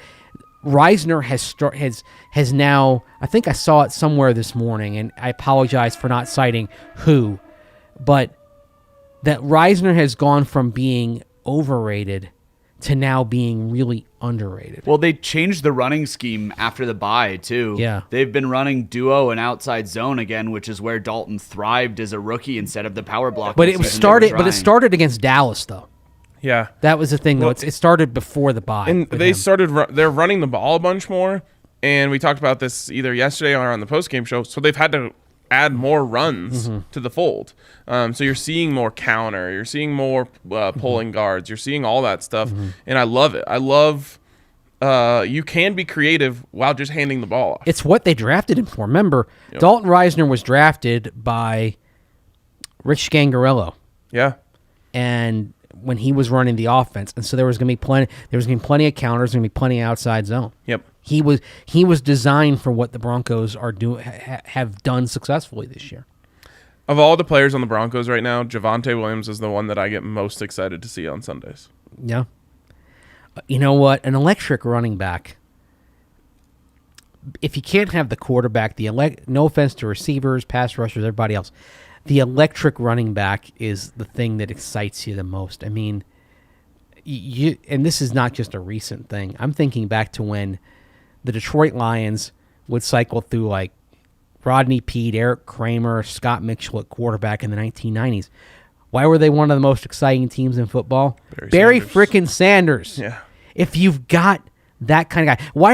Reisner has now, I think I saw it somewhere this morning, and I apologize for not citing who, but that Reisner has gone from being overrated to now being really underrated. Well, they changed the running scheme after the bye, too. Yeah. They've been running duo and outside zone again, which is where Dalton thrived as a rookie instead of the power block. But it started against Dallas, though. Yeah. That was the thing, though. It started before the bye. And they're running the ball a bunch more, and we talked about this either yesterday or on the postgame show, so they've had to add more runs to the fold. So you're seeing more counter, you're seeing more pulling guards, you're seeing all that stuff, and I love it. I love you can be creative while just handing the ball off. It's what they drafted him for. Remember, Dalton Reisner was drafted by Rich Scangarello. Yeah. And when he was running the offense, and so there was going to be plenty of counters, going to be plenty of outside zone. Yep. He was designed for what the Broncos are have done successfully this year. Of all the players on the Broncos right now, Javonte Williams is the one that I get most excited to see on Sundays. Yeah. You know what? An electric running back. If you can't have the quarterback, no offense to receivers, pass rushers, everybody else, the electric running back is the thing that excites you the most. I mean, and this is not just a recent thing. I'm thinking back to when the Detroit Lions would cycle through like Rodney Peete, Eric Kramer, Scott Mitchell at quarterback in the 1990s. Why were they one of the most exciting teams in football? Barry frickin' Sanders. Yeah. If you've got that kind of guy, why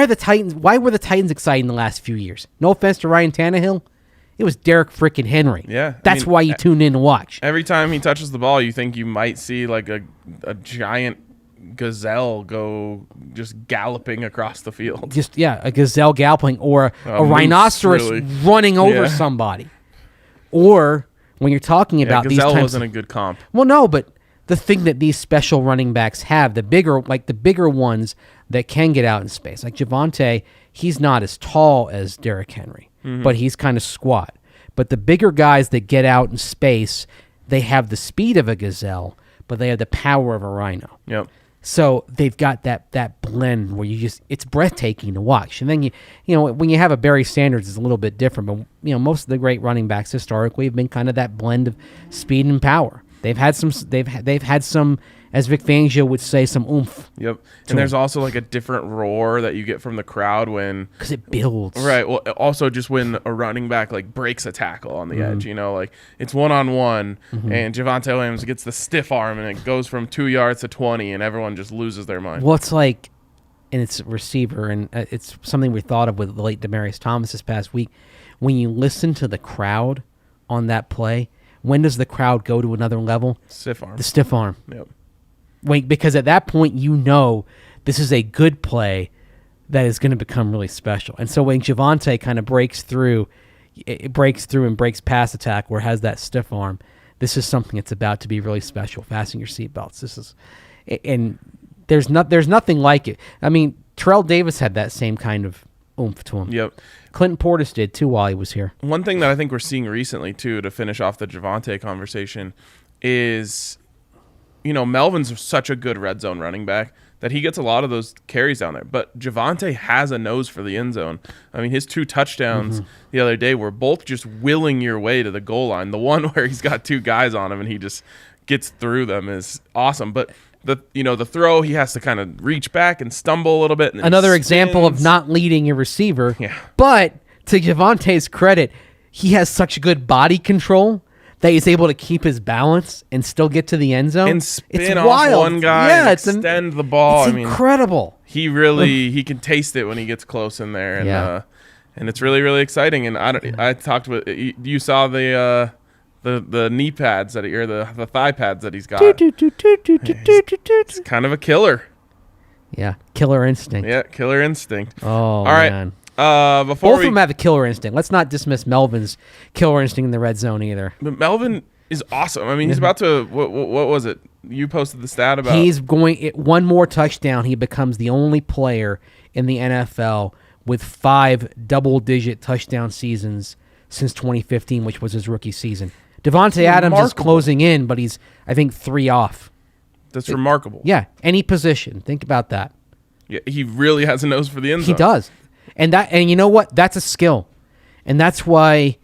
were the Titans exciting the last few years? No offense to Ryan Tannehill. It was Derrick freaking Henry. Yeah, That's why you tune in to watch. Every time he touches the ball, you think you might see like a giant gazelle go just galloping across the field. A gazelle galloping or a moose, rhinoceros really. running over somebody. Or when you're talking about these gazelle types wasn't a good comp. Well, no, but the thing that these special running backs have, the bigger ones that can get out in space, like Javonte, he's not as tall as Derrick Henry, but he's kind of squat. But the bigger guys that get out in space, they have the speed of a gazelle, but they have the power of a rhino. Yep. So they've got that blend where it's breathtaking to watch. And then when you have a Barry Sanders, it's a little bit different. But most of the great running backs historically have been kind of that blend of speed and power. They've had some, as Vic Fangio would say, some oomph. Yep. And there's also like a different roar that you get from the crowd because it builds. Right. Well, also just when a running back like breaks a tackle on the edge, like it's 1-on-1 and Javonte Williams gets the stiff arm and it goes from 2 yards to 20 and everyone just loses their mind. Well, it's like, and it's a receiver, and it's something we thought of with the late Demaryius Thomas this past week. When you listen to the crowd on that play, when does the crowd go to another level? Stiff arm. The stiff arm. Yep. Because at that point, this is a good play that is going to become really special. And so when Javonte kind of breaks through and breaks past attack where it has that stiff arm, this is something that's about to be really special. Fasten your seatbelts. And there's nothing like it. I mean, Terrell Davis had that same kind of oomph to him. Yep. Clinton Portis did too while he was here. One thing that I think we're seeing recently too, to finish off the Javonte conversation, is Melvin's such a good red zone running back that he gets a lot of those carries down there. But Javonte has a nose for the end zone. I mean, his 2 touchdowns the other day were both just willing your way to the goal line. The one where he's got 2 guys on him and he just gets through them is awesome. But the throw, he has to kind of reach back and stumble a little bit. And another example of not leading your receiver. Yeah. But to Javonte's credit, he has such good body control that he's able to keep his balance and still get to the end zone. And spin it's off wild. one guy and extend the ball. It's incredible. He really he can taste it when he gets close in there. And and it's really, really exciting. And I talked with you saw the knee pads that the thigh pads that he's got. It's kind of a killer. Yeah, killer instinct. Yeah, killer instinct. Oh, all right. Man. Before both of them have a killer instinct. Let's not dismiss Melvin's killer instinct in the red zone either. But Melvin is awesome. I mean, he's about to. What was it? You posted the stat about. He's going one more touchdown. He becomes the only player in the NFL with 5 double-digit touchdown seasons since 2015, which was his rookie season. Devontae Adams is closing in, but he's, I think, 3 off. That's remarkable. Yeah, any position. Think about that. Yeah, he really has a nose for the end zone. He does. And you know what? That's a skill. And that's why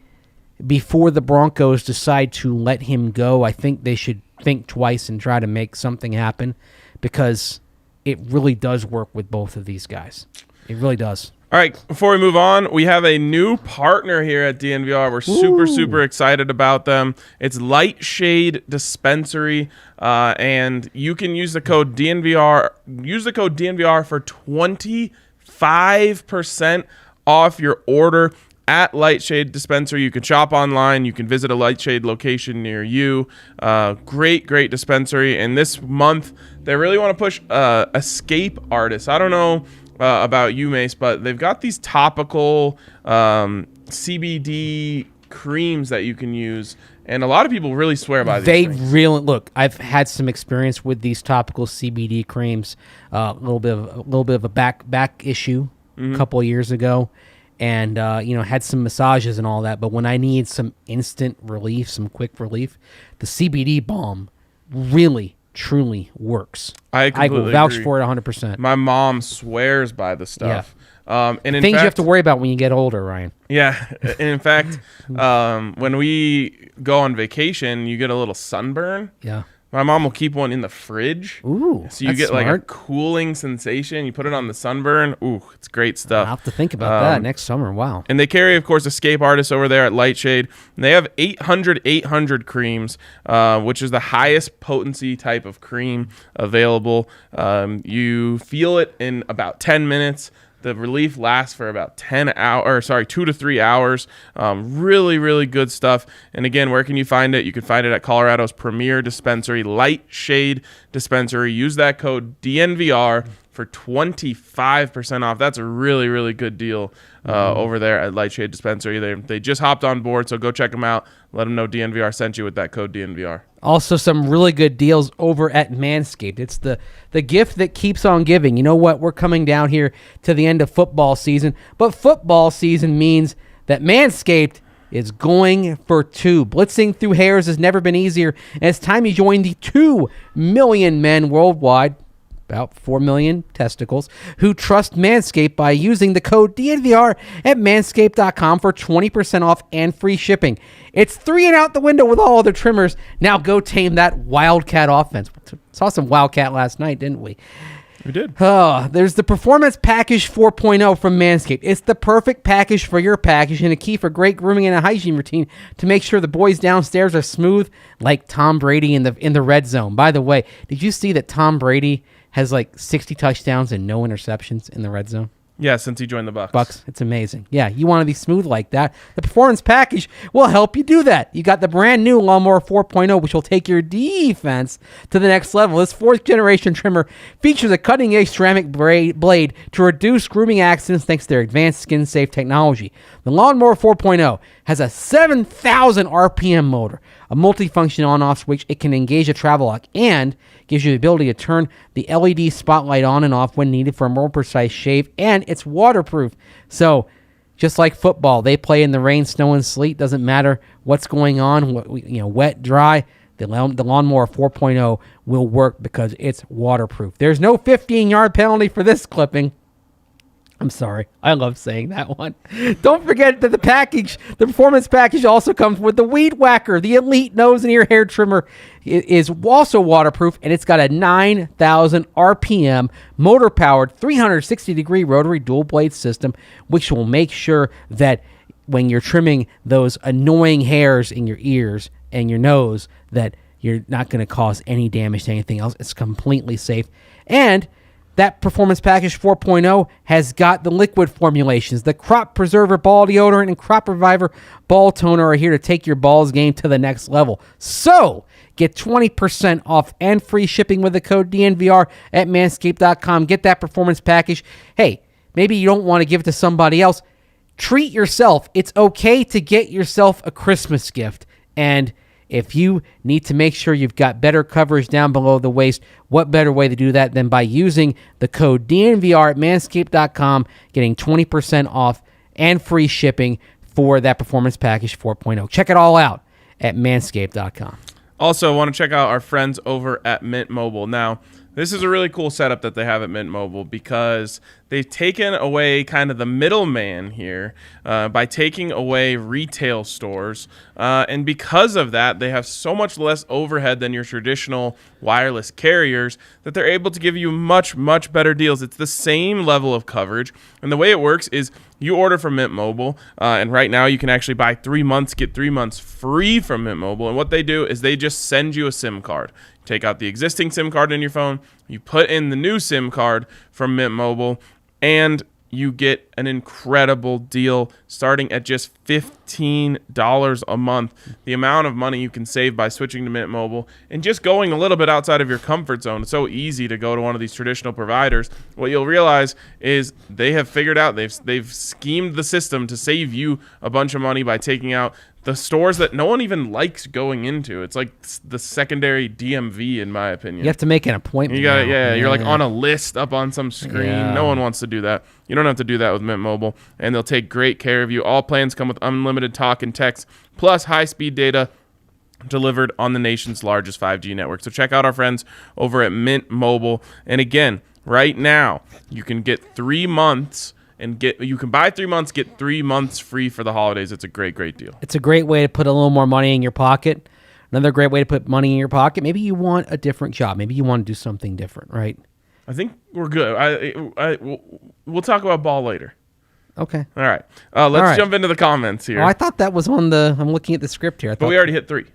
before the Broncos decide to let him go, I think they should think twice and try to make something happen because it really does work with both of these guys. It really does. All right, before we move on, we have a new partner here at DNVR. We're super excited about them. It's Lightshade Dispensary, and you can use the code DNVR. Use the code DNVR for 25% off your order at Lightshade Dispensary. You can shop online. You can visit a Lightshade location near you. Great dispensary. And this month, they really want to push escape artists. I don't know about you, Mace, but they've got these topical CBD creams that you can use, and a lot of people really swear by these things. Look, I've had some experience with these topical CBD creams, a little bit of a back issue a couple of years ago, and had some massages and all that, but when I need some instant relief, some quick relief, the CBD balm really truly works. I will vouch for it 100%. My mom swears by the stuff. Yeah. And in things fact, you have to worry about when you get older, Ryan. Yeah. And in fact, when we go on vacation, you get a little sunburn. Yeah. My mom will keep one in the fridge. Ooh, so you get smart. like a cooling sensation. You put it on the sunburn. Ooh, it's great stuff. I'll have to think about that next summer. Wow. And they carry, of course, Escape Artists over there at Lightshade. And they have 800 creams, which is the highest potency type of cream available. You feel it in about 10 minutes. The relief lasts for about 2 to 3 hours. Really, really good stuff. And again, where can you find it? You can find it at Colorado's premier dispensary, Light Shade Dispensary. Use that code DNVR for 25% off. That's a really, really good deal over there at Light Shade Dispensary. They just hopped on board, so go check them out. Let them know DNVR sent you with that code DNVR. Also, some really good deals over at Manscaped. It's the gift that keeps on giving. You know what? We're coming down here to the end of football season, but football season means that Manscaped is going for two. Blitzing through hairs has never been easier, and it's time you join the 2 million men worldwide, about 4 million testicles, who trust Manscaped by using the code DNVR at manscaped.com for 20% off and free shipping. It's 3 and out the window with all other trimmers. Now go tame that Wildcat offense. Saw some Wildcat last night, didn't we? We did. There's the Performance Package 4.0 from Manscaped. It's the perfect package for your package and a key for great grooming and a hygiene routine to make sure the boys downstairs are smooth like Tom Brady in the red zone. By the way, did you see that Tom Brady has like 60 touchdowns and no interceptions in the red zone? Yeah, since he joined the Bucs. Bucks, it's amazing. Yeah, you want to be smooth like that. The Performance Package will help you do that. You got the brand new Lawnmower 4.0, which will take your defense to the next level. This 4th-generation trimmer features a cutting-edge ceramic blade to reduce grooming accidents thanks to their advanced skin-safe technology. The Lawnmower 4.0 has a 7,000 RPM motor, a multifunction on-off switch. It can engage a travel lock and gives you the ability to turn the LED spotlight on and off when needed for a more precise shave, and it's waterproof. So, just like football, they play in the rain, snow, and sleet. Doesn't matter what's going on, wet, dry. The Lawnmower 4.0 will work because it's waterproof. There's no 15-yard penalty for this clipping. I'm sorry. I love saying that one. Don't forget that the Performance Package also comes with the Weed Whacker. The Elite Nose and Ear Hair Trimmer is also waterproof, and it's got a 9,000 RPM motor-powered 360-degree rotary dual-blade system, which will make sure that when you're trimming those annoying hairs in your ears and your nose, that you're not going to cause any damage to anything else. It's completely safe. And that Performance Package 4.0 has got the liquid formulations. The Crop Preserver Ball Deodorant and Crop Reviver Ball Toner are here to take your balls game to the next level. So, get 20% off and free shipping with the code DNVR at manscaped.com. Get that Performance Package. Hey, maybe you don't want to give it to somebody else. Treat yourself. It's okay to get yourself a Christmas gift. And if you need to make sure you've got better coverage down below the waist, what better way to do that than by using the code DNVR at manscaped.com, getting 20% off and free shipping for that Performance Package 4.0. Check it all out at manscaped.com. Also, want to check out our friends over at Mint Mobile. Now, this is a really cool setup that they have at Mint Mobile because they've taken away kind of the middleman here by taking away retail stores. And because of that, they have so much less overhead than your traditional wireless carriers that they're able to give you much, much better deals. It's the same level of coverage. And the way it works is you order from Mint Mobile, and right now you can actually buy 3 months, get 3 months free from Mint Mobile. And what they do is they just send you a SIM card. Take out the existing SIM card in your phone, you put in the new SIM card from Mint Mobile, and you get an incredible deal starting at just $15 a month. The amount of money you can save by switching to Mint Mobile and just going a little bit outside of your comfort zone. It's so easy to go to one of these traditional providers. What you'll realize is they have figured out, they've schemed the system to save you a bunch of money by taking out the stores that no one even likes going into. It's like the secondary DMV, in my opinion. You have to make an appointment. You got you're like on a list up on some screen. Yeah. No one wants to do that. You don't have to do that with Mint Mobile, and they'll take great care of you. All plans come with unlimited talk and text, plus high-speed data delivered on the nation's largest 5G network. So check out our friends over at Mint Mobile. And again, right now, you can get 3 months you can buy 3 months, get 3 months free for the holidays. It's a great, great deal. It's a great way to put a little more money in your pocket. Another great way to put money in your pocket. Maybe you want a different job. Maybe you want to do something different, right? I think we're good. We'll talk about ball later. Okay. All right. Let's jump into the comments here. Oh, I thought that was on I'm looking at the script here. But we already hit 3.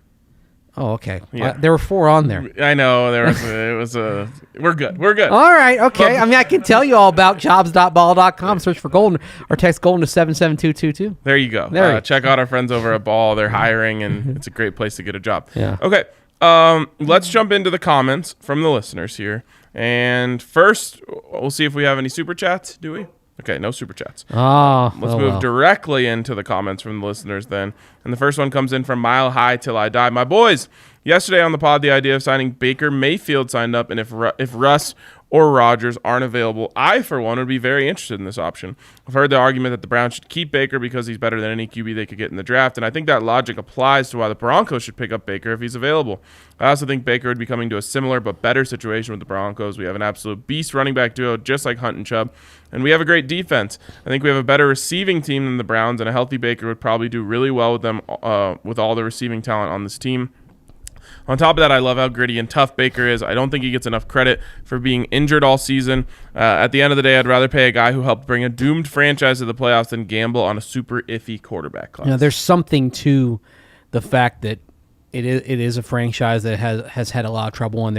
Oh, okay. Yeah. There were 4 on there. I know we're good. We're good. All right, okay. I mean, I can tell you all about jobs.ball.com. Search for Golden or text Golden to 77222. There you go. Check out our friends over at Ball. They're hiring, and it's a great place to get a job. Yeah. Okay. Let's jump into the comments from the listeners here. And first, we'll see if we have any super chats. Do we? Okay, no super chats. Let's move directly into the comments from the listeners then. And the first one comes in from Mile High Till I Die. My boys, yesterday on the pod, the idea of signing Baker Mayfield signed up, and if Russ or Rodgers aren't available, I, for one, would be very interested in this option. I've heard the argument that the Browns should keep Baker because he's better than any QB they could get in the draft, and I think that logic applies to why the Broncos should pick up Baker if he's available. I also think Baker would be coming to a similar but better situation with the Broncos. We have an absolute beast running back duo just like Hunt and Chubb, and we have a great defense. I think we have a better receiving team than the Browns, and a healthy Baker would probably do really well with them with all the receiving talent on this team. On top of that, I love how gritty and tough Baker is. I don't think he gets enough credit for being injured all season. At the end of the day, I'd rather pay a guy who helped bring a doomed franchise to the playoffs than gamble on a super iffy quarterback class. Now, there's something to the fact that it is a franchise that has had a lot of trouble, and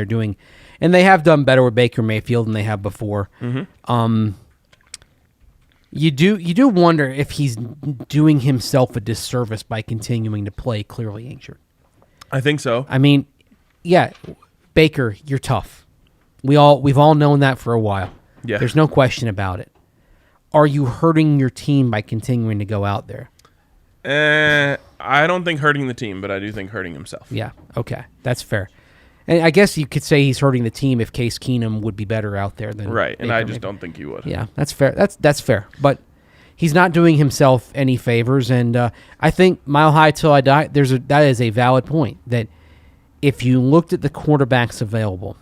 they have done better with Baker Mayfield than they have before. Mm-hmm. You do wonder if he's doing himself a disservice by continuing to play clearly injured. I think so. I mean, yeah, Baker, you're tough. We've all known that for a while. Yeah. There's no question about it. Are you hurting your team by continuing to go out there? I don't think hurting the team, but I do think hurting himself. Yeah, okay. That's fair. And I guess you could say he's hurting the team if Case Keenum would be better out there than right, and Baker, I just maybe. don't think he would. Yeah, that's fair. That's fair. But he's not doing himself any favors, and I think Mile High Till I Die, that is a valid point, that if you looked at the quarterbacks available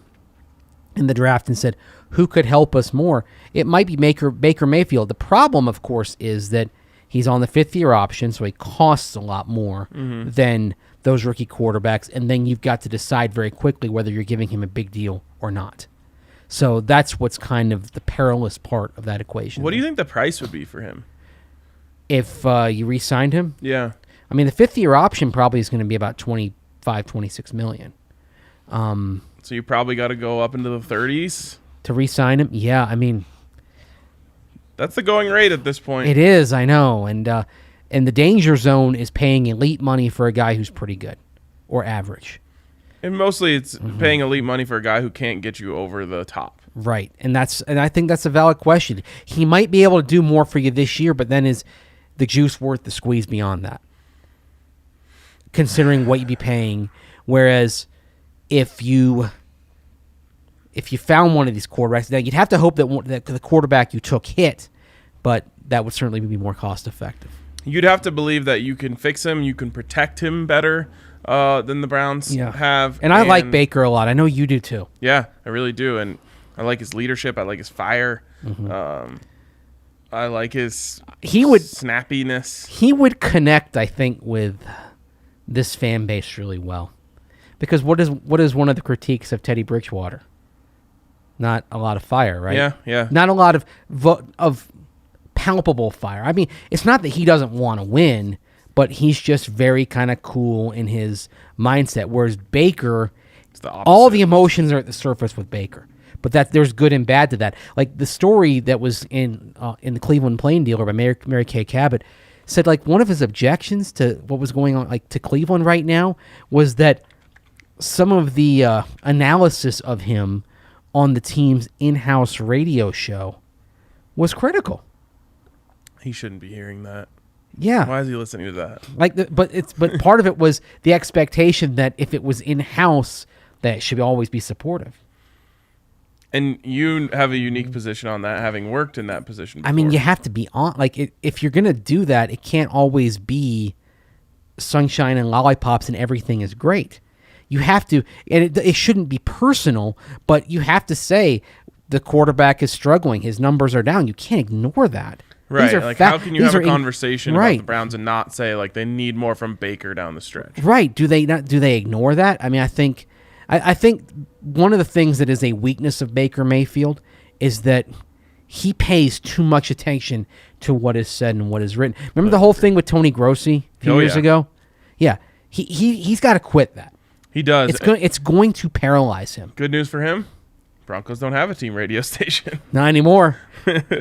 in the draft and said, who could help us more, it might be Baker Mayfield. The problem, of course, is that he's on the 5th-year option, so he costs a lot more than those rookie quarterbacks, and then you've got to decide very quickly whether you're giving him a big deal or not. So that's what's kind of the perilous part of that equation. What do you think the price would be for him? If you re-signed him? Yeah. I mean, the 5th-year option probably is going to be about $25-26 million. So you probably got to go up into the 30s? To re-sign him? Yeah, I mean... That's the going rate at this point. It is, I know. And the danger zone is paying elite money for a guy who's pretty good or average. And mostly it's paying elite money for a guy who can't get you over the top. Right. And I think that's a valid question. He might be able to do more for you this year, but then is the juice worth the squeeze beyond that? Considering what you'd be paying. Whereas if you found one of these quarterbacks, now you'd have to hope that the quarterback you took hit, but that would certainly be more cost effective. You'd have to believe that you can fix him, you can protect him better than the Browns have. And I like Baker a lot. I know you do too. Yeah, I really do. And I like his leadership. I like his fire. I like his snappiness. He would connect, I think, with this fan base really well. Because what is one of the critiques of Teddy Bridgewater? Not a lot of fire, right? Yeah. Not a lot of palpable fire. I mean, it's not that he doesn't want to win, but he's just very kind of cool in his mindset. Whereas Baker, all the emotions are at the surface with Baker. But there's good and bad to that. Like the story that was in the Cleveland Plain Dealer by Mary Kay Cabot said, like, one of his objections to what was going on, like, to Cleveland right now, was that some of the analysis of him on the team's in-house radio show was critical. He shouldn't be hearing that. Yeah. Why is he listening to that? But part of it was the expectation that if it was in-house, that it should always be supportive. And you have a unique position on that, having worked in that position before. I mean, you have to be on. Like, if you're going to do that, it can't always be sunshine and lollipops and everything is great. You have to, and it shouldn't be personal, but you have to say the quarterback is struggling. His numbers are down. You can't ignore that. Right. Like, how can you have a conversation about the Browns and not say, like, they need more from Baker down the stretch? Right. Do they ignore that? I mean, I think one of the things that is a weakness of Baker Mayfield is that he pays too much attention to what is said and what is written. Remember the whole thing with Tony Grossi a few years ago? Yeah. He's got to quit that. He does. It's going to paralyze him. Good news for him. Broncos don't have a team radio station. Not anymore.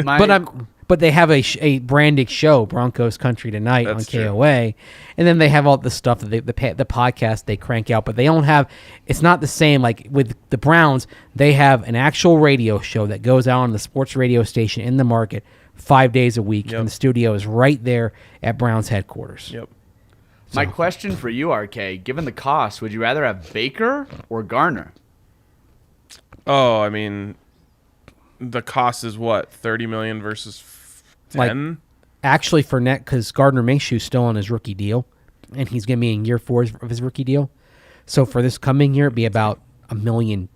My- But they have a branded show, Broncos Country Tonight, That's on true. KOA, and then they have all the stuff that the podcast they crank out. But they don't have. It's not the same. Like with the Browns, they have an actual radio show that goes out on the sports radio station in the market 5 days a week, Yep. and the studio is right there at Browns headquarters. Yep. My question for you, RK, given the cost, would you rather have Baker or Garner? Oh, I mean, the cost is what, $30 million versus 10? Actually, for net, because Gardner Minshew's still on his rookie deal, and he's going to be in year 4 of his rookie deal. So for this coming year, it'd be about $1.2 million,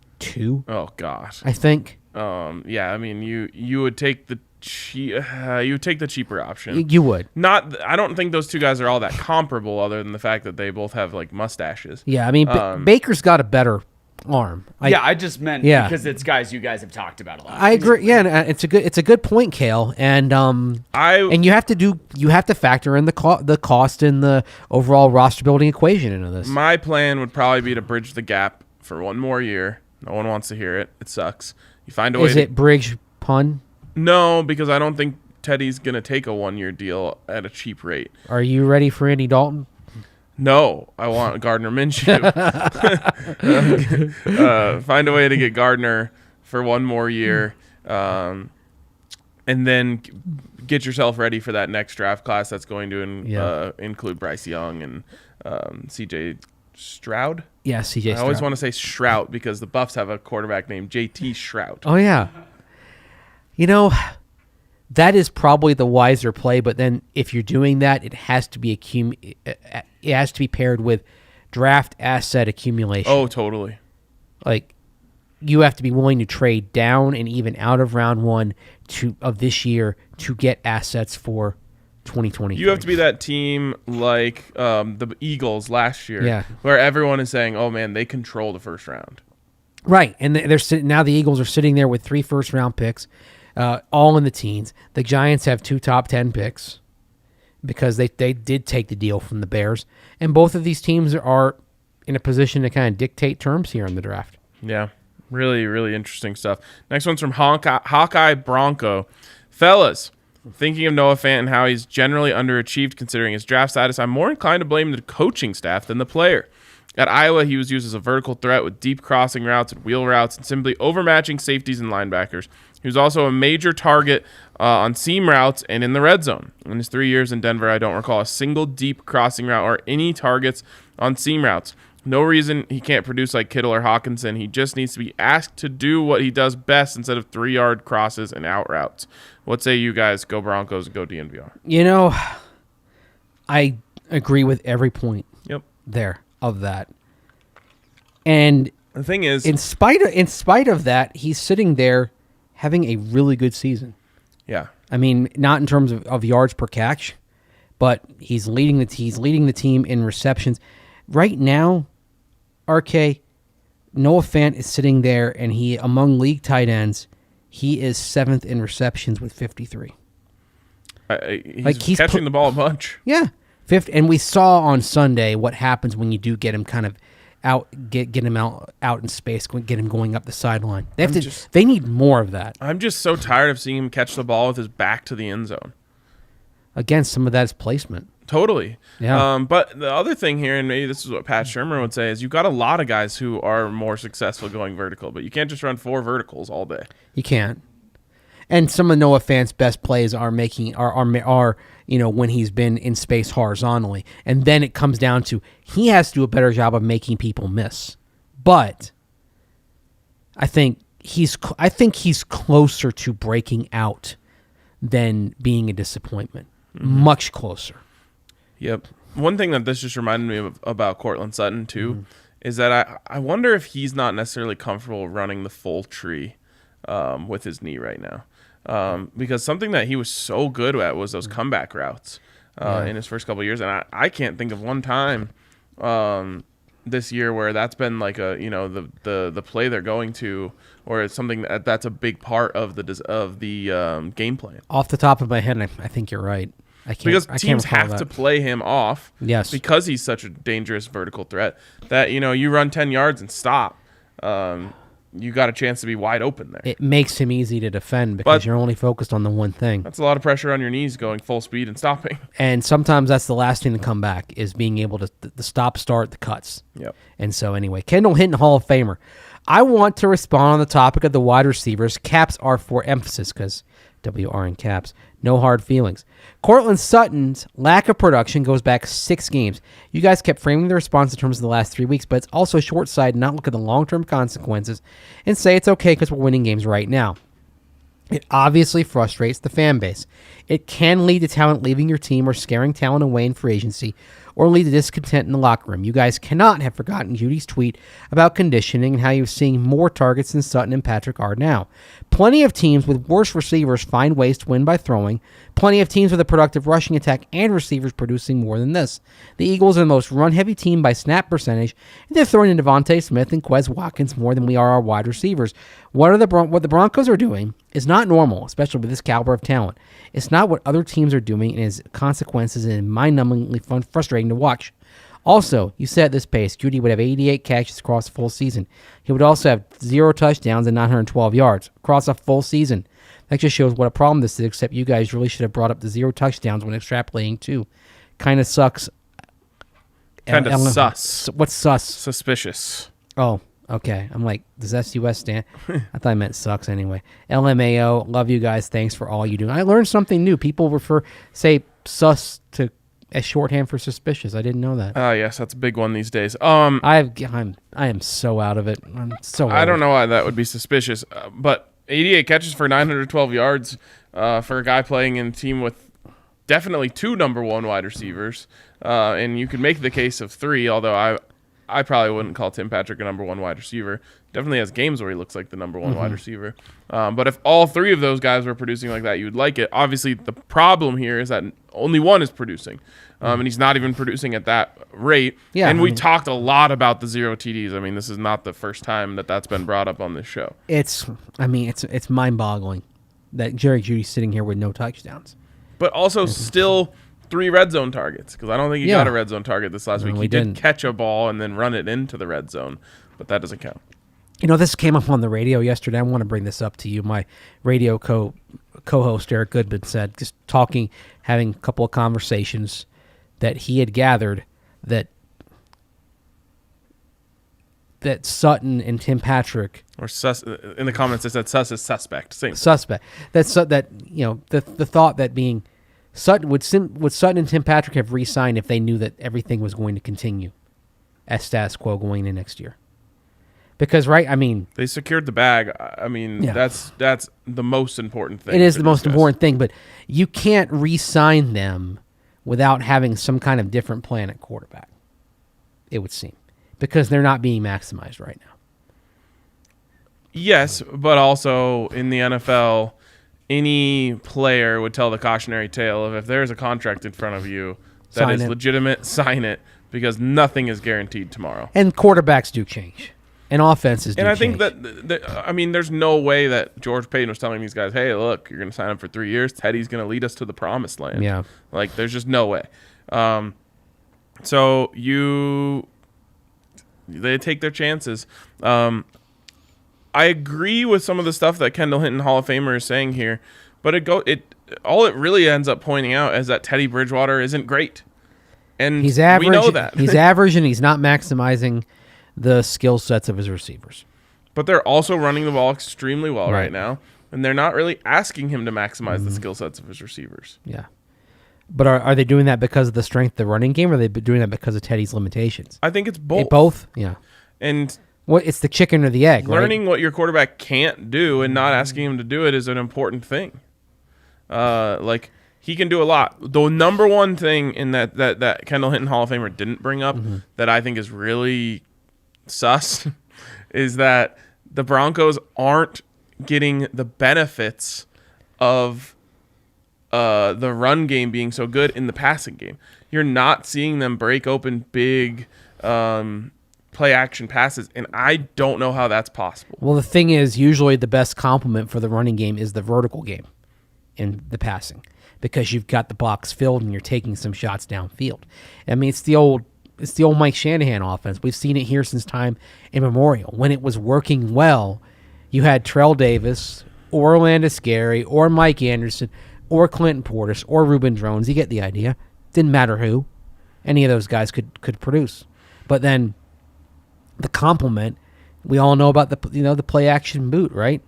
Oh gosh. I think. Yeah. I mean, you would take the cheaper option. You would. I don't think those two guys are all that comparable, other than the fact that they both have like mustaches. Yeah, I mean, Baker's got a better arm. I just meant because it's guys you guys have talked about a lot. I agree. Yeah, and it's a good point, Kale. And you have to factor in the cost and the overall roster building equation into this. My plan would probably be to bridge the gap for one more year. No one wants to hear it. It sucks. You find a way. Is it bridge pun? No, because I don't think Teddy's gonna take a 1-year deal at a cheap rate. Are you ready for Andy Dalton? No, I want Gardner Minshew. Find a way to get Gardner for one more year, and then get yourself ready for that next draft class that's going to include Bryce Young and C.J. Stroud. Yeah, C.J. I always want to say Stroud because the Buffs have a quarterback named J.T. Stroud. Oh yeah. You know, that is probably the wiser play. But then, if you're doing that, it has to be paired with draft asset accumulation. Oh, totally. Like, you have to be willing to trade down and even out of round 1 of this year to get assets for 2020. You have to be that team like the Eagles last year, where everyone is saying, "Oh man, they control the first round." Right, and they're sitting now. The Eagles are sitting there with 3 first-round picks, all in the teens. The Giants have 2 top 10 picks because they did take the deal from the Bears, and both of these teams are in a position to kind of dictate terms here in the draft. Yeah, really, really interesting stuff. Next one's from Hawkeye Bronco. Fellas, thinking of Noah Fant and how he's generally underachieved considering his draft status, I'm more inclined to blame the coaching staff than the player. At Iowa, he was used as a vertical threat with deep crossing routes and wheel routes and simply overmatching safeties and linebackers. He was also a major target on seam routes and in the red zone. In his 3 years in Denver, I don't recall a single deep crossing route or any targets on seam routes. No reason he can't produce like Kittle or Hawkinson. He just needs to be asked to do what he does best instead of 3-yard crosses and out routes. What say you guys? Go Broncos and go DNVR. You know, I agree with every point there of that. And the thing is, in spite of that, he's sitting there having a really good season. Yeah. I mean, not in terms of yards per catch, but he's leading the team in receptions. Right now, RK, Noah Fant is sitting there, and he, among league tight ends, he is 7th in receptions with 53. He's catching the ball a bunch. Yeah, 50. And we saw on Sunday what happens when you do get him kind of out, get him out in space, get him going up the sideline. They need more of that. I'm just so tired of seeing him catch the ball with his back to the end zone. Again, some of that is placement. Totally. Yeah. But the other thing here, and maybe this is what Pat Shermer would say, is you've got a lot of guys who are more successful going vertical, but you can't just run 4 verticals all day. You can't. And some of Noah Fant's best plays are when he's been in space horizontally, and then it comes down to he has to do a better job of making people miss. But I think he's closer to breaking out than being a disappointment. Mm-hmm. Much closer. Yep. One thing that this just reminded me of about Courtland Sutton too is that I wonder if he's not necessarily comfortable running the full tree with his knee right now. Because something that he was so good at was those comeback routes in his first couple of years, and I can't think of one time this year where that's been like the play they're going to, or it's something that's a big part of the game plan. Off the top of my head, I think you're right. because I teams can't recall have to that. play him off. Yes. Because he's such a dangerous vertical threat that, you run 10 yards and stop. You got a chance to be wide open there. It makes him easy to defend because But- you're only focused on the one thing. That's a lot of pressure on your knees going full speed and stopping. And sometimes that's the last thing to come back is being able to the stop, start, the cuts. Yep. And so anyway, Kendall Hinton, Hall of Famer. I want to respond on the topic of the wide receivers. Caps are for emphasis because WR in caps. No hard feelings. Courtland Sutton's lack of production goes back 6 games. You guys kept framing the response in terms of the last 3 weeks, but it's also short-sighted not look at the long-term consequences and say it's okay because we're winning games right now. It obviously frustrates the fan base. It can lead to talent leaving your team or scaring talent away in free agency or lead to discontent in the locker room. You guys cannot have forgotten Jeudy's tweet about conditioning and how you're seeing more targets than Sutton and Patrick are now. Plenty of teams with worse receivers find ways to win by throwing. Plenty of teams with a productive rushing attack and receivers producing more than this. The Eagles are the most run-heavy team by snap percentage, and they're throwing in Javonte Smith and Quez Watkins more than we are our wide receivers. What the Broncos are doing is not normal, especially with this caliber of talent. It's not what other teams are doing, and its consequences and mind-numbingly frustrating to watch. Also, you said at this pace, Jeudy would have 88 catches across a full season. He would also have 0 touchdowns and 912 yards across a full season. That just shows what a problem this is, except you guys really should have brought up the 0 touchdowns when extrapolating too. Kind of sucks. Kind of sus. What's sus? Suspicious. Oh, okay. I'm like, does SUS stand? I thought I meant sucks anyway. LMAO, love you guys. Thanks for all you do. I learned something new. People say sus to as shorthand for suspicious. I didn't know that. Yes, that's a big one these days. I am so out of it. I'm so. I don't know why that would be suspicious, but 88 catches for 912 yards for a guy playing in a team with definitely 2 number 1 wide receivers, and you could make the case of 3, although I probably wouldn't call Tim Patrick a number 1 wide receiver. Definitely has games where he looks like the number 1 wide receiver. But if all 3 of those guys were producing like that, you would like it. Obviously, the problem here is that only one is producing, and he's not even producing at that rate. Yeah, and we talked a lot about the 0 TDs. I mean, this is not the first time that's been brought up on this show. It's mind-boggling that Jerry Jeudy's sitting here with no touchdowns. But also still 3 red zone targets, because I don't think he got a red zone target this last week. we He did didn't. catch a ball and then run it into the red zone, but that doesn't count. You know, this came up on the radio yesterday. I want to bring this up to you. My radio co-host, Eric Goodman, said, just talking, having a couple of conversations, that he had gathered that Sutton and Tim Patrick Or sus in the comments they said sus is suspect. Same. suspect. The thought that being Sutton would Sutton and Tim Patrick have re-signed if they knew that everything was going to continue as status quo going into next year. Because They secured the bag. I mean, Yeah. that's the most important thing. it is for the these most guys. important thing, but you can't re-sign them without having some kind of different plan at quarterback, it would seem, because they're not being maximized right now. Yes, but also in the NFL, any player would tell the cautionary tale of if there's a contract in front of you that Sign is it. legitimate, sign it, because nothing is guaranteed tomorrow. And quarterbacks do change, and offenses do And I change. think there's no way that George Payton was telling these guys, hey, look, you're going to sign up for 3 years. Teddy's going to lead us to the promised land. Yeah. Like, there's just no way. So they take their chances. I agree with some of the stuff that Kendall Hinton, Hall of Famer, is saying here, but all it really ends up pointing out is that Teddy Bridgewater isn't great. And he's average. we know that. He's average, and he's not maximizing the skill sets of his receivers. But they're also running the ball extremely well Right. right now, and they're not really asking him to maximize the skill sets of his receivers. Yeah. But are they doing that because of the strength of the running game, or are they doing that because of Teddy's limitations? I think it's both. Both? Yeah. And It's the chicken or the egg, right? learning what your quarterback can't do and not asking him to do it is an important thing. Like, he can do a lot. The number one thing in that Kendall Hinton Hall of Famer didn't bring up that I think is really sus is that the Broncos aren't getting the benefits of the run game being so good in the passing game. You're not seeing them break open big play action passes, and I don't know how that's possible. Well, the thing is, usually the best complement for the running game is the vertical game in the passing. because you've got the box filled and you're taking some shots downfield. I mean, it's the old Mike Shanahan offense. We've seen it here since time immemorial. When it was working well, you had Terrell Davis or Orlando Scary or Mike Anderson or Clinton Portis or Ruben Drones. You get the idea. Didn't matter who. Any of those guys could produce. But then the complement, we all know about the play action boot, right?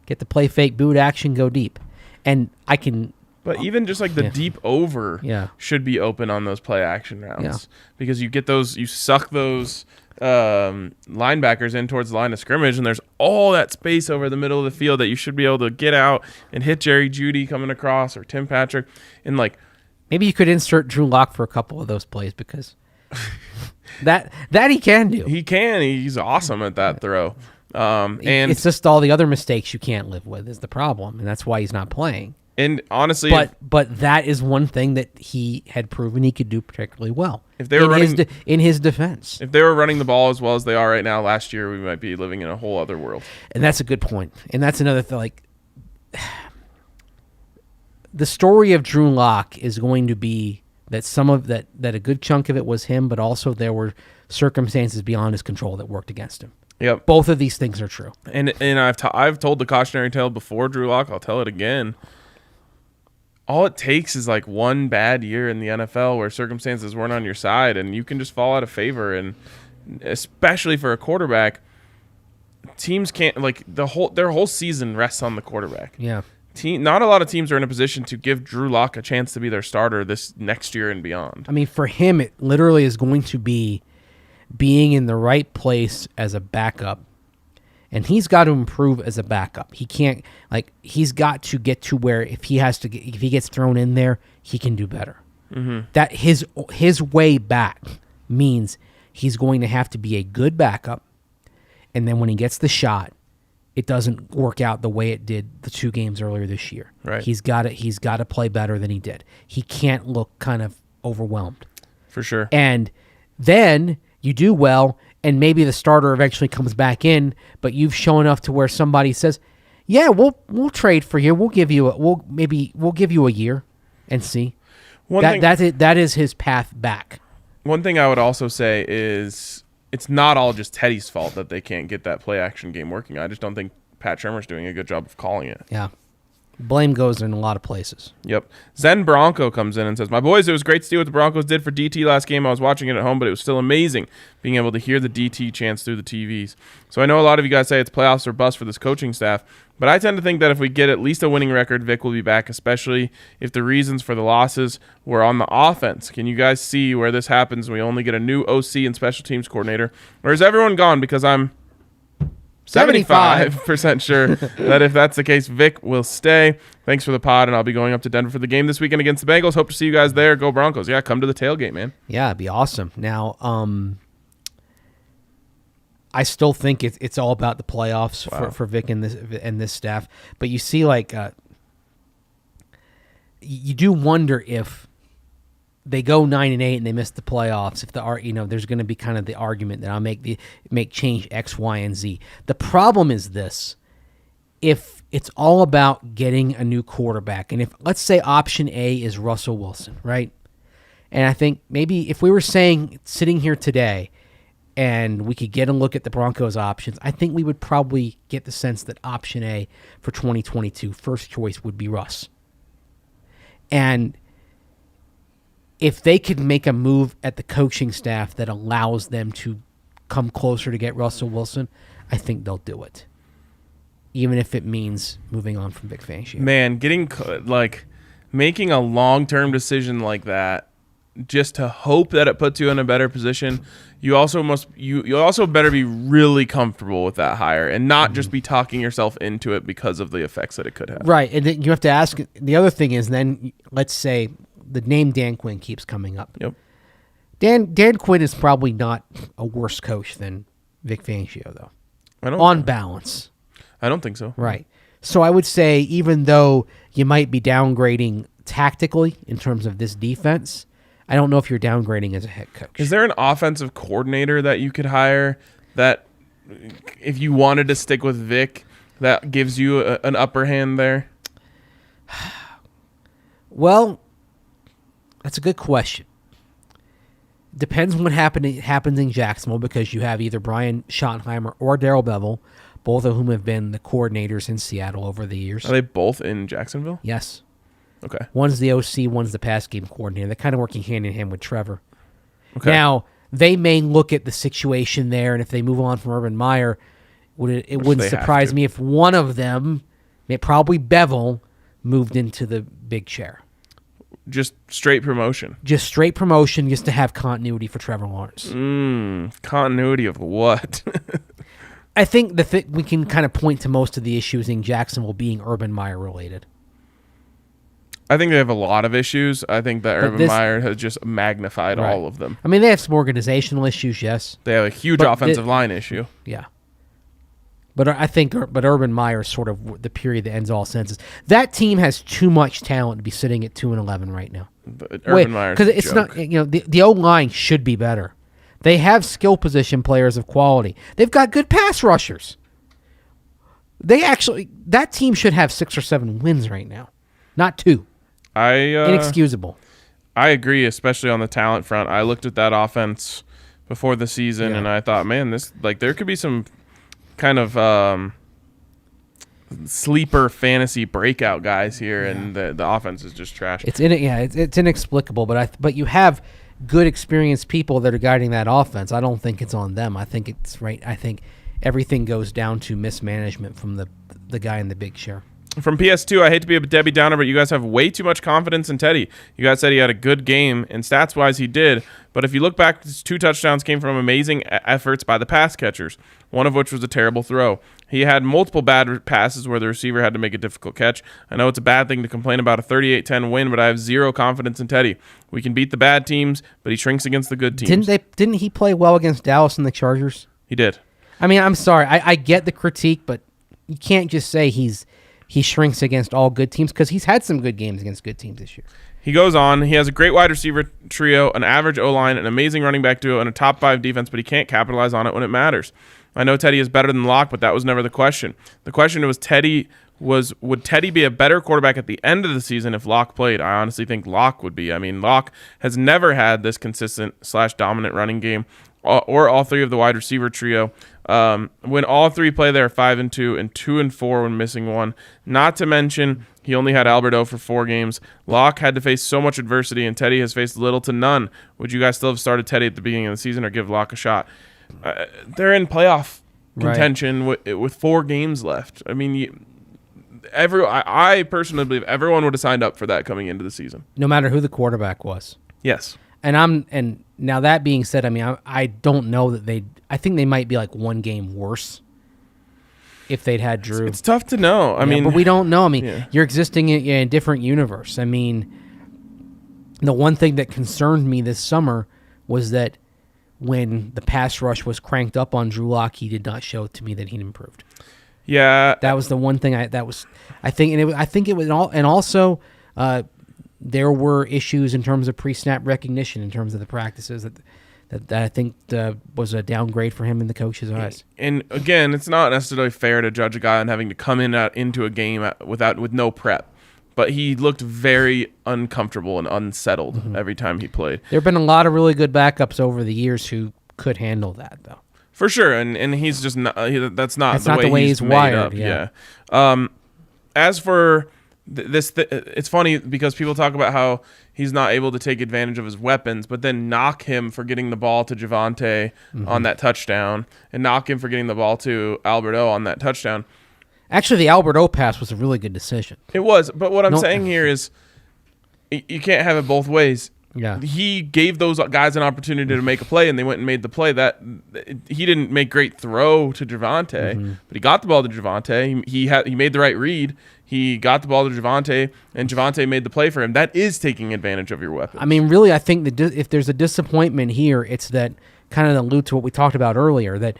Get the play fake boot action, go deep. And I can... But even just like the deep over should be open on those play action routes because you get those, you suck those linebackers in towards the line of scrimmage, and there's all that space over the middle of the field that you should be able to get out and hit Jerry Jeudy coming across or Tim Patrick. And like maybe you could insert Drew Lock for a couple of those plays because that he can do. He can. He's awesome at that throw. And it's just all the other mistakes you can't live with is the problem, and that's why he's not playing. And honestly, but that is one thing that he had proven he could do particularly well. If they were in his defense, if they were running the ball as well as they are right now, last year we might be living in a whole other world. And that's a good point. And that's another thing. Like the story of Drew Lock is going to be that some of that a good chunk of it was him, but also there were circumstances beyond his control that worked against him. Yep, both of these things are true. And I've told the cautionary tale before, Drew Lock. I'll tell it again. All it takes is like one bad year in the NFL where circumstances weren't on your side and you can just fall out of favor. And especially for a quarterback, teams can't their whole season rests on the quarterback. Yeah. Not a lot of teams are in a position to give Drew Lock a chance to be their starter this next year and beyond. I mean, for him, it literally is going to be being in the right place as a backup. And he's got to improve as a backup. He can't he's got to get to where if he gets thrown in there, he can do better. Mm-hmm. That his way back means he's going to have to be a good backup, and then when he gets the shot, it doesn't work out the way it did the 2 games earlier this year. Right. He's got to play better than he did. He can't look kind of overwhelmed. For sure. And then you do well, and maybe the starter eventually comes back in, but you've shown enough to where somebody says, "Yeah, we'll trade for you. We'll give you a year and see." That is his path back. One thing I would also say is it's not all just Teddy's fault that they can't get that play action game working. I just don't think Pat Shermer's doing a good job of calling it. Yeah. Blame goes in a lot of places. Yep. Zen Bronco comes in and says, "My boys, it was great to see what the Broncos did for DT last game. I was watching it at home, but it was still amazing being able to hear the DT chants through the TVs. So I know a lot of you guys say it's playoffs or bust for this coaching staff, but I tend to think that if we get at least a winning record, Vic will be back, especially if the reasons for the losses were on the offense. Can you guys see where this happens and we only get a new OC and special teams coordinator? Or is everyone gone? Because I'm 75% sure that if that's the case, Vic will stay. Thanks for the pod, and I'll be going up to Denver for the game this weekend against the Bengals. Hope to see you guys there. Go Broncos. Yeah, come to the tailgate, man. Yeah, it'd be awesome. Now, I still think it's all about the playoffs for Vic and this staff. But you see, you do wonder if they go 9-8 and they miss the playoffs. If there's going to be kind of the argument that I'll make change X, Y, and Z. The problem is this: if it's all about getting a new quarterback, and if let's say option A is Russell Wilson, right? And I think maybe if we were sitting here today, and we could get a look at the Broncos options, I think we would probably get the sense that option A for 2022, first choice, would be Russ. And if they could make a move at the coaching staff that allows them to come closer to get Russell Wilson, I think they'll do it. Even if it means moving on from Vic Fangio. Man, making a long-term decision like that just to hope that it puts you in a better position, you also better be really comfortable with that hire and not just be talking yourself into it because of the effects that it could have. Right, and then you have to ask, the other thing is then, let's say the name Dan Quinn keeps coming up. Yep. Dan Quinn is probably not a worse coach than Vic Fangio, though. On balance. I don't think so. Right. So I would say even though you might be downgrading tactically in terms of this defense, I don't know if you're downgrading as a head coach. Is there an offensive coordinator that you could hire that, if you wanted to stick with Vic, that gives you an upper hand there? Well, that's a good question. Depends on what happens in Jacksonville, because you have either Brian Schottenheimer or Darrell Bevell, both of whom have been the coordinators in Seattle over the years. Are they both in Jacksonville? Yes. Okay. One's the OC, one's the pass game coordinator. They're kind of working hand in hand with Trevor. Okay. Now, they may look at the situation there, and if they move on from Urban Meyer, it wouldn't surprise me if one of them, probably Bevell, moved into the big chair. Just straight promotion. Just straight promotion, just to have continuity for Trevor Lawrence. Continuity of what? I think we can kind of point to most of the issues in Jacksonville being Urban Meyer related. I think they have a lot of issues. I think that Urban Meyer has just magnified all of them. I mean, they have some organizational issues, yes. They have a huge offensive line issue. Yeah. But I think Urban Meyer is sort of the period that ends all senses. That team has too much talent to be sitting at 2-11 right now. But Urban Meyer, because it's not, the O line should be better. They have skill position players of quality. They've got good pass rushers. That team should have 6 or 7 wins right now, not 2. Inexcusable. I agree, especially on the talent front. I looked at that offense before the season, and I thought, man, there could be some kind of sleeper fantasy breakout guys here, and the offense is just trash. It's inexplicable, but you have good experienced people that are guiding that offense. I don't think it's on them. I think it's right. I think everything goes down to mismanagement from the guy in the big chair. From PS2, I hate to be a Debbie Downer, but you guys have way too much confidence in Teddy. You guys said he had a good game, and stats-wise he did. But if you look back, his 2 touchdowns came from amazing efforts by the pass catchers, one of which was a terrible throw. He had multiple bad passes where the receiver had to make a difficult catch. I know it's a bad thing to complain about a 38-10 win, but I have zero confidence in Teddy. We can beat the bad teams, but he shrinks against the good teams. Didn't he play well against Dallas and the Chargers? He did. I mean, I'm sorry. I get the critique, but you can't just say he shrinks against all good teams, because he's had some good games against good teams this year. He goes on. He has a great wide receiver trio, an average O-line, an amazing running back duo, and a top 5 defense, but he can't capitalize on it when it matters. I know Teddy is better than Locke, but that was never the question. The question was would Teddy be a better quarterback at the end of the season if Locke played? I honestly think Locke would be. I mean, Locke has never had this consistent / dominant running game, or all 3 of the wide receiver trio. When all 3 play, they're 5-2 and 2-4 when missing one. Not to mention, he only had Alberto for 4 games. Locke had to face so much adversity, and Teddy has faced little to none. Would you guys still have started Teddy at the beginning of the season, or give Locke a shot? They're in playoff contention with 4 games left. I mean, I personally believe everyone would have signed up for that coming into the season, no matter who the quarterback was. Yes. And now that being said, I mean, I don't know that I think they might be like 1 game worse if they'd had Drew. It's tough to know. I mean, but we don't know. I mean, you're existing in a different universe. I mean, the one thing that concerned me this summer was that when the pass rush was cranked up on Drew Lock, he did not show to me that he'd improved. Yeah, that was the one thing I think it was all, and also there were issues in terms of pre-snap recognition in terms of the practices that I think was a downgrade for him in the coach's eyes. And again, it's not necessarily fair to judge a guy on having to come into a game with no prep. But he looked very uncomfortable and unsettled every time he played. There have been a lot of really good backups over the years who could handle that, though. For sure, and he's just not. That's not the way he's wired. Up. Yeah. As for this, it's funny because people talk about how he's not able to take advantage of his weapons, but then knock him for getting the ball to Javonte on that touchdown, and knock him for getting the ball to Alberto on that touchdown. Actually, the Alberto pass was a really good decision. It was, but what I'm saying here is you can't have it both ways. Yeah. He gave those guys an opportunity to make a play, and they went and made the play. That he didn't make great throw to Javonte, but he got the ball to Javonte. He made the right read. He got the ball to Javonte, and Javonte made the play for him. That is taking advantage of your weapons. I mean, really, I think that if there's a disappointment here, it's that kind of allude to what we talked about earlier, that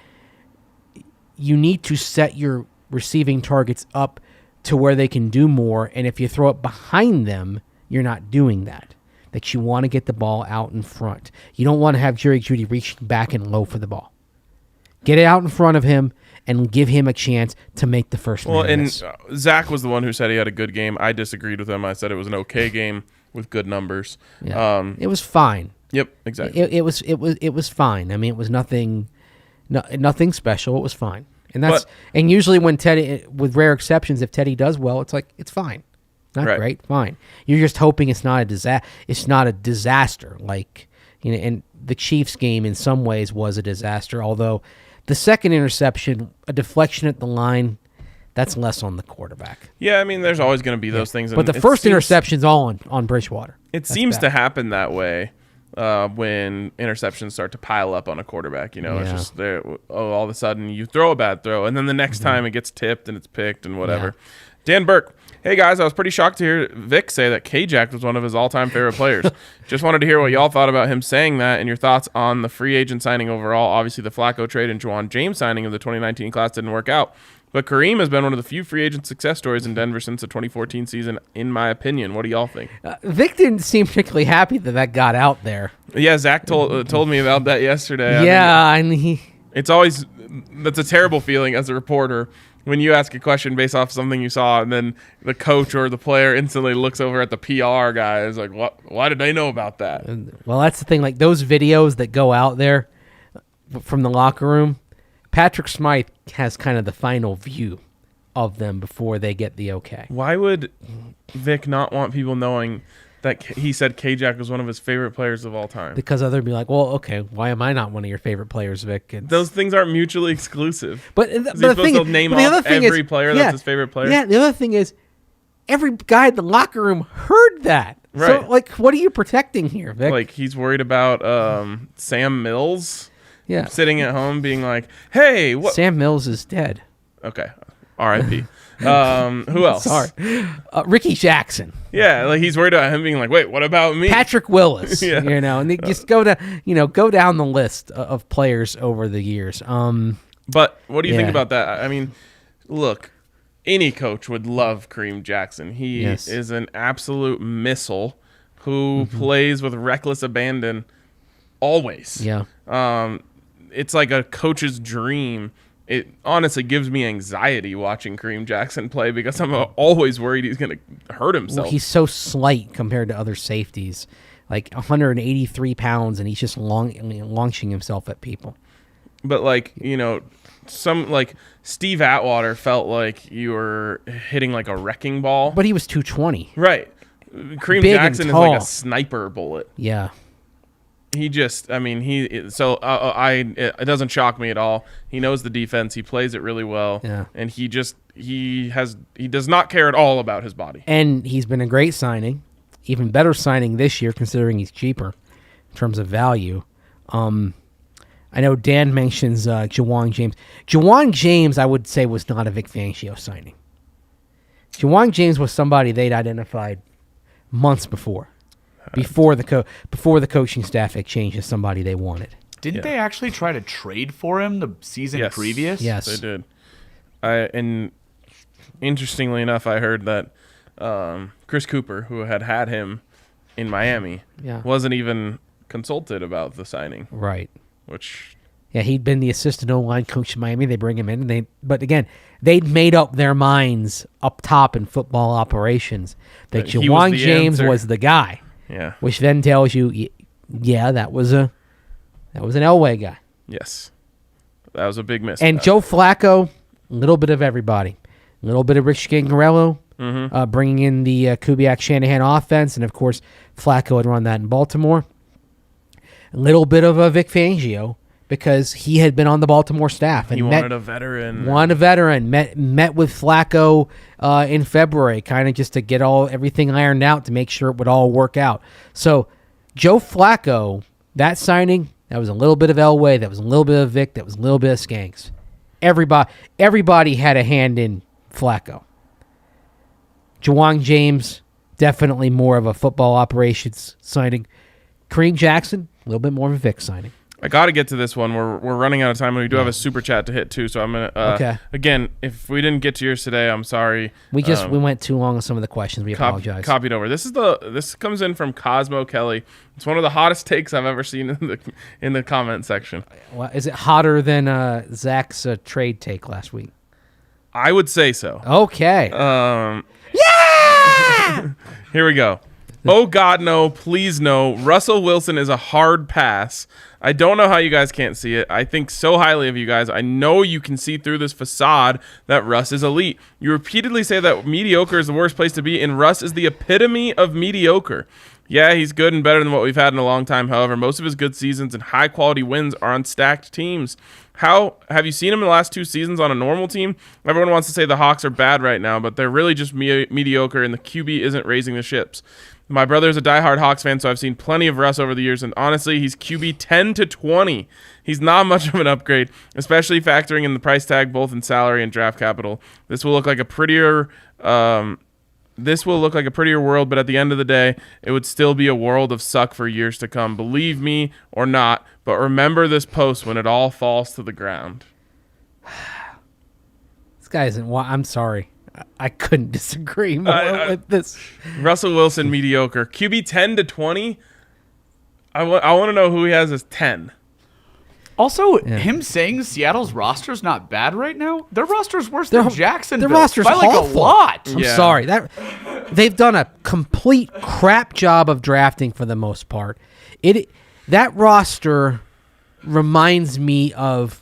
you need to set your receiving targets up to where they can do more, and if you throw it behind them, you're not doing that. That you want to get the ball out in front. You don't want to have Jerry Jeudy reaching back and low for the ball. Get it out in front of him and give him a chance to make the first Well, man and miss. Zach was the one who said he had a good game. I disagreed with him. I said it was an okay game with good numbers. Yeah. It was fine. Yep, exactly. It was fine. I mean, it was nothing special. It was fine. And usually when Teddy, with rare exceptions, if Teddy does well, it's like it's fine. Not Right. great, fine. You're just hoping it's not a disaster. It's not a disaster. Like, and the Chiefs game in some ways was a disaster. Although the second interception, a deflection at the line, that's less on the quarterback. Yeah, I mean, there's always going to be those things. But the first interception's all on Bridgewater. It seems to happen that way when interceptions start to pile up on a quarterback. It's Yeah. just there. Oh, all of a sudden you throw a bad throw, and then the next time it gets tipped and it's picked and whatever. Dan Burke. Hey guys, I was pretty shocked to hear Vic say that K-Jack was one of his all-time favorite players. Just wanted to hear what y'all thought about him saying that and your thoughts on the free agent signing overall. Obviously, the Flacco trade and Juwan James signing of the 2019 class didn't work out, but Kareem has been one of the few free agent success stories in Denver since the 2014 season, in my opinion. What do y'all think? Vic didn't seem particularly happy that got out there. Yeah, Zach told me about that yesterday. It's always that's a terrible feeling as a reporter when you ask a question based off something you saw, and then the coach or the player instantly looks over at the PR guy and is like, "What? Why did they know about that?" Well, that's the thing. Like those videos that go out there from the locker room, Patrick Smythe has kind of the final view of them before they get the okay. Why would Vic not want people knowing that he said K-Jack was one of his favorite players of all time? Because others be like, well, okay, why am I not one of your favorite players, Vic? Those things aren't mutually exclusive. But Is he supposed to name off every player that's his favorite player? Yeah, the other thing is, every guy in the locker room heard that. Right. So, like, what are you protecting here, Vic? Like, he's worried about Sam Mills sitting at home being like, hey, what? Sam Mills is dead. Okay. R.I.P. Who else? Sorry. Ricky Jackson. Yeah, like he's worried about him being like, wait, what about me? Patrick Willis. Yeah. And they just go down the list of players over the years. But what do you think about that? I mean, look, any coach would love Kareem Jackson. He is an absolute missile who plays with reckless abandon always. Yeah. It's like a coach's dream. It honestly gives me anxiety watching Kareem Jackson play because I'm always worried he's going to hurt himself. Well, he's so slight compared to other safeties, like 183 pounds, and he's just launching himself at people. But some like Steve Atwater felt like you were hitting like a wrecking ball. But he was 220. Right. Kareem Big Jackson and is tall. like a sniper bullet. Yeah. It doesn't shock me at all. He knows the defense. He plays it really well. Yeah. And he does not care at all about his body. And he's been a great signing, even better signing this year considering he's cheaper in terms of value. I know Dan mentions Juwan James. Juwan James, I would say, was not a Vic Fangio signing. Juwan James was somebody they'd identified months before the coaching staff had changed to somebody they wanted. Didn't they actually try to trade for him the season previous? Yes, they did. And interestingly enough, I heard that Chris Cooper, who had him in Miami, wasn't even consulted about the signing. Right. Which, he'd been the assistant O-line coach in Miami. They bring him in, but again, they'd made up their minds up top in football operations that Juwan James was the guy. Yeah. Which then tells you, that was an Elway guy. Yes. That was a big miss. And Joe Flacco, a little bit of everybody. A little bit of Rich Gangarello, bringing in the Kubiak-Shanahan offense, and of course, Flacco had run that in Baltimore. A little bit of a Vic Fangio, because he had been on the Baltimore staff. And he wanted a veteran. Met with Flacco in February, kind of just to get everything ironed out to make sure it would all work out. So Joe Flacco, that signing, that was a little bit of Elway, that was a little bit of Vic, that was a little bit of Skanks. Everybody had a hand in Flacco. Juwan James, definitely more of a football operations signing. Kareem Jackson, a little bit more of a Vic signing. I got to get to this one. We're running out of time, and we do have a super chat to hit too. So I'm gonna. Okay. Again, if we didn't get to yours today, I'm sorry. We went too long on some of the questions. We apologize. Copied over. This comes in from Cosmo Kelly. It's one of the hottest takes I've ever seen in the comment section. Well, is it hotter than Zach's trade take last week? I would say so. Okay. Yeah. Here we go. Oh, God, no. Please, no. Russell Wilson is a hard pass. I don't know how you guys can't see it. I think so highly of you guys. I know you can see through this facade that Russ is elite. You repeatedly say that mediocre is the worst place to be, and Russ is the epitome of mediocre. Yeah, he's good and better than what we've had in a long time. However, most of his good seasons and high-quality wins are on stacked teams. How have you seen him in the last 2 seasons on a normal team? Everyone wants to say the Hawks are bad right now, but they're really just mediocre, and the QB isn't raising the ships. My brother is a diehard Hawks fan, so I've seen plenty of Russ over the years, and honestly, he's QB 10 to 20. He's not much of an upgrade, especially factoring in the price tag, both in salary and draft capital. This will look like a prettier world, but at the end of the day, it would still be a world of suck for years to come. Believe me or not, but remember this post when it all falls to the ground. This guy isn't. I'm sorry. I couldn't disagree more with this. Russell Wilson, mediocre. QB 10 to 20? I want to know who he has as 10. Also, him saying Seattle's roster's not bad right now. Their roster's worse than Jacksonville. Their roster's by like awful. a lot. I'm sorry. They've done a complete crap job of drafting for the most part. That roster reminds me of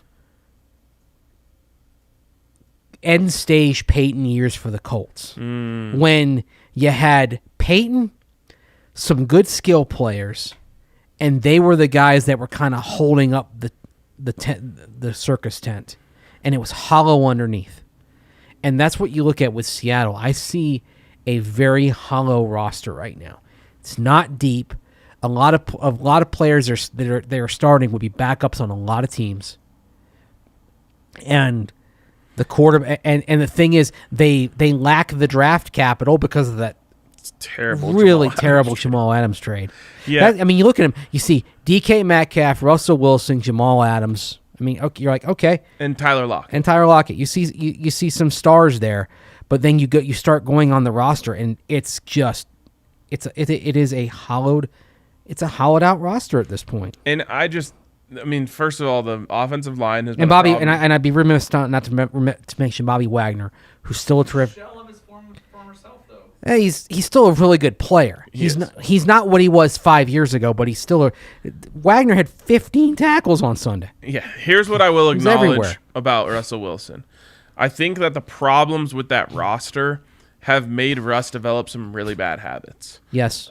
end stage Peyton years for the Colts, when you had Peyton, some good skill players, and they were the guys that were kind of holding up the circus tent, and it was hollow underneath. And that's what you look at with Seattle. I see a very hollow roster right now. It's not deep. A lot of players that are starting would be backups on a lot of teams, and the quarterback. And the thing is, they lack the draft capital because of that terrible Jamal Adams trade. Yeah, you look at him. You see DK Metcalf, Russell Wilson, Jamal Adams. You're like, okay, and Tyler Lockett. You see some stars there, but then you start going on the roster, and it is a hollowed out roster at this point. And first of all, the offensive line has been and Bobby, and I'd be remiss not to mention Bobby Wagner, who's still a terrific. Shell of his former self, though. Hey, he's still a really good player. He's not what he was 5 years ago, but he's still Wagner had 15 tackles on Sunday. Yeah, here's what I will acknowledge about Russell Wilson. I think that the problems with that roster have made Russ develop some really bad habits. Yes.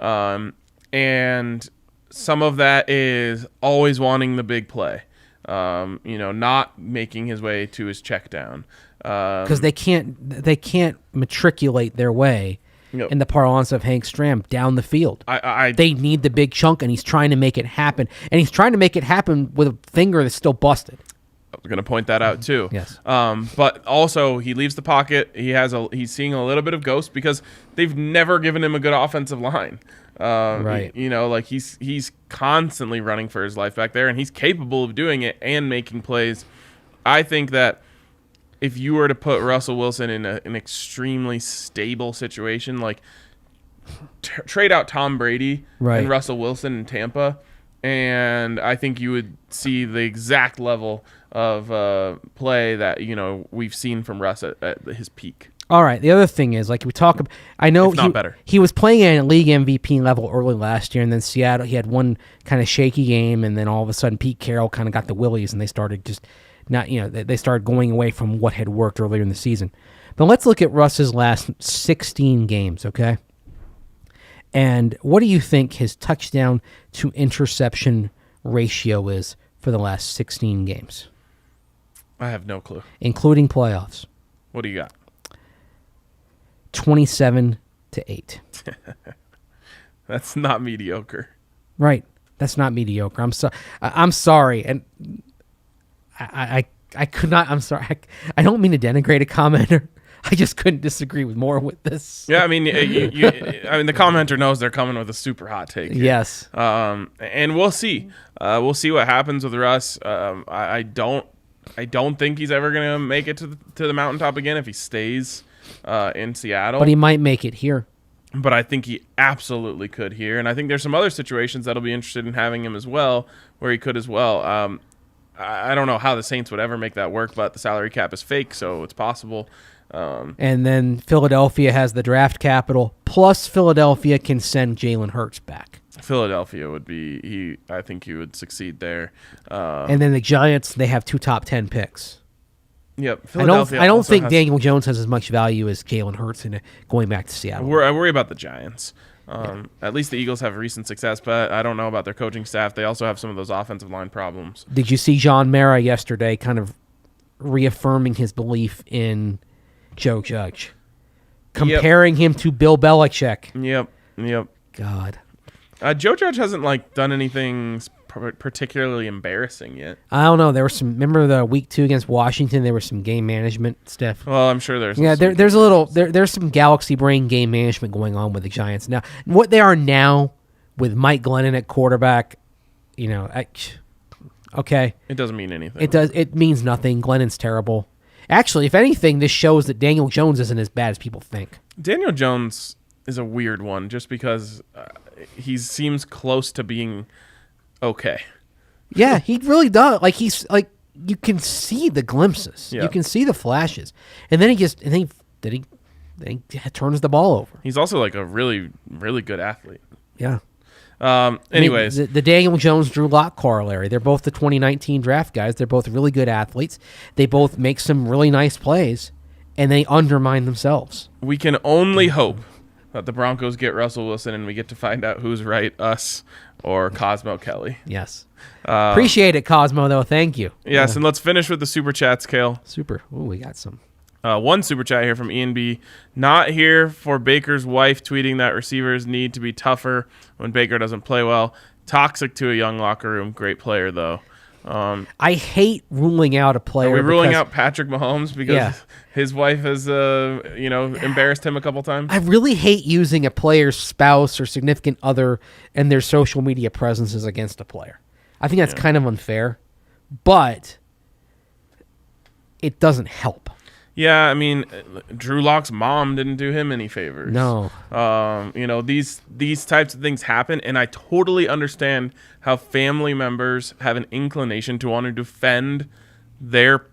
And some of that is always wanting the big play. Not making his way to his check down. Because they can't matriculate their way in the parlance of Hank Stram down the field. They need the big chunk, and he's trying to make it happen. And he's trying to make it happen with a finger that's still busted. I was going to point that out too. Yes. But also he leaves the pocket. He's seeing a little bit of ghost because they've never given him a good offensive line. Right. He's constantly running for his life back there, and he's capable of doing it and making plays. I think that if you were to put Russell Wilson in an extremely stable situation, like trade out Tom Brady and Russell Wilson in Tampa, and I think you would see the exact level of play that we've seen from Russ at his peak. All right. The other thing is, like we talk about, I know he was playing at a league MVP level early last year, and then Seattle, he had one kind of shaky game, and then all of a sudden Pete Carroll kind of got the willies, and they started just not, they started going away from what had worked earlier in the season. But let's look at Russ's last 16 games, okay? And what do you think his touchdown to interception ratio is for the last 16 games? I have no clue. Including playoffs. What do you got? 27-8. That's not mediocre. Right. That's not mediocre. I'm sorry. And I could not. I'm sorry. I don't mean to denigrate a commenter. I just couldn't disagree with more with this. Yeah, I mean, I mean, the commenter knows they're coming with a super hot take here. Yes. And we'll see. We'll see what happens with Russ. I don't think he's ever gonna make it to the mountaintop again if he stays in Seattle. But he might make it here. But I think he absolutely could here, and I think there's some other situations that'll be interested in having him as well, where he could as well. I don't know how the Saints would ever make that work, but the salary cap is fake, so it's possible. And then Philadelphia has the draft capital, plus Philadelphia can send Jalen Hurts back. Philadelphia would be I think he would succeed there. And then the Giants, they have 2 top 10 picks. Yep. I don't think Daniel Jones has as much value as Jalen Hurts in going back to Seattle. I worry about the Giants. At least the Eagles have recent success, but I don't know about their coaching staff. They also have some of those offensive line problems. Did you see John Mara yesterday kind of reaffirming his belief in Joe Judge? Comparing him to Bill Belichick. Yep. God. Joe Judge hasn't done anything particularly embarrassing yet. I don't know. There was some. Remember the week 2 against Washington? There was some game management stuff. Well, I'm sure there's. Yeah, there's a little. There's some galaxy brain game management going on with the Giants now. What they are now with Mike Glennon at quarterback, okay. It doesn't mean anything. It does. It means nothing. Glennon's terrible. Actually, if anything, this shows that Daniel Jones isn't as bad as people think. Daniel Jones is a weird one, just because he seems close to being okay. Yeah, he really does. He's you can see the glimpses. Yeah. You can see the flashes, and then he turns the ball over. He's also a really, really good athlete. Yeah. Anyways, the Daniel Jones Drew Lock corollary. They're both the 2019 draft guys. They're both really good athletes. They both make some really nice plays, and they undermine themselves. we can only hope that the Broncos get Russell Wilson and we get to find out who's right, us or Cosmo Kelly. Yes. Appreciate it, Cosmo, though. Thank you. Yes, and let's finish with the super chats, Kale. Super. Ooh, we got some. One super chat here from Ian B. Not here for Baker's wife tweeting that receivers need to be tougher when Baker doesn't play well. Toxic to a young locker room. Great player, though. I hate ruling out a player. Are we ruling out Patrick Mahomes because his wife has, embarrassed him a couple times? I really hate using a player's spouse or significant other and their social media presences against a player. I think that's kind of unfair, but it doesn't help. Yeah, I mean, Drew Lock's mom didn't do him any favors. No. These types of things happen, and I totally understand how family members have an inclination to want to defend their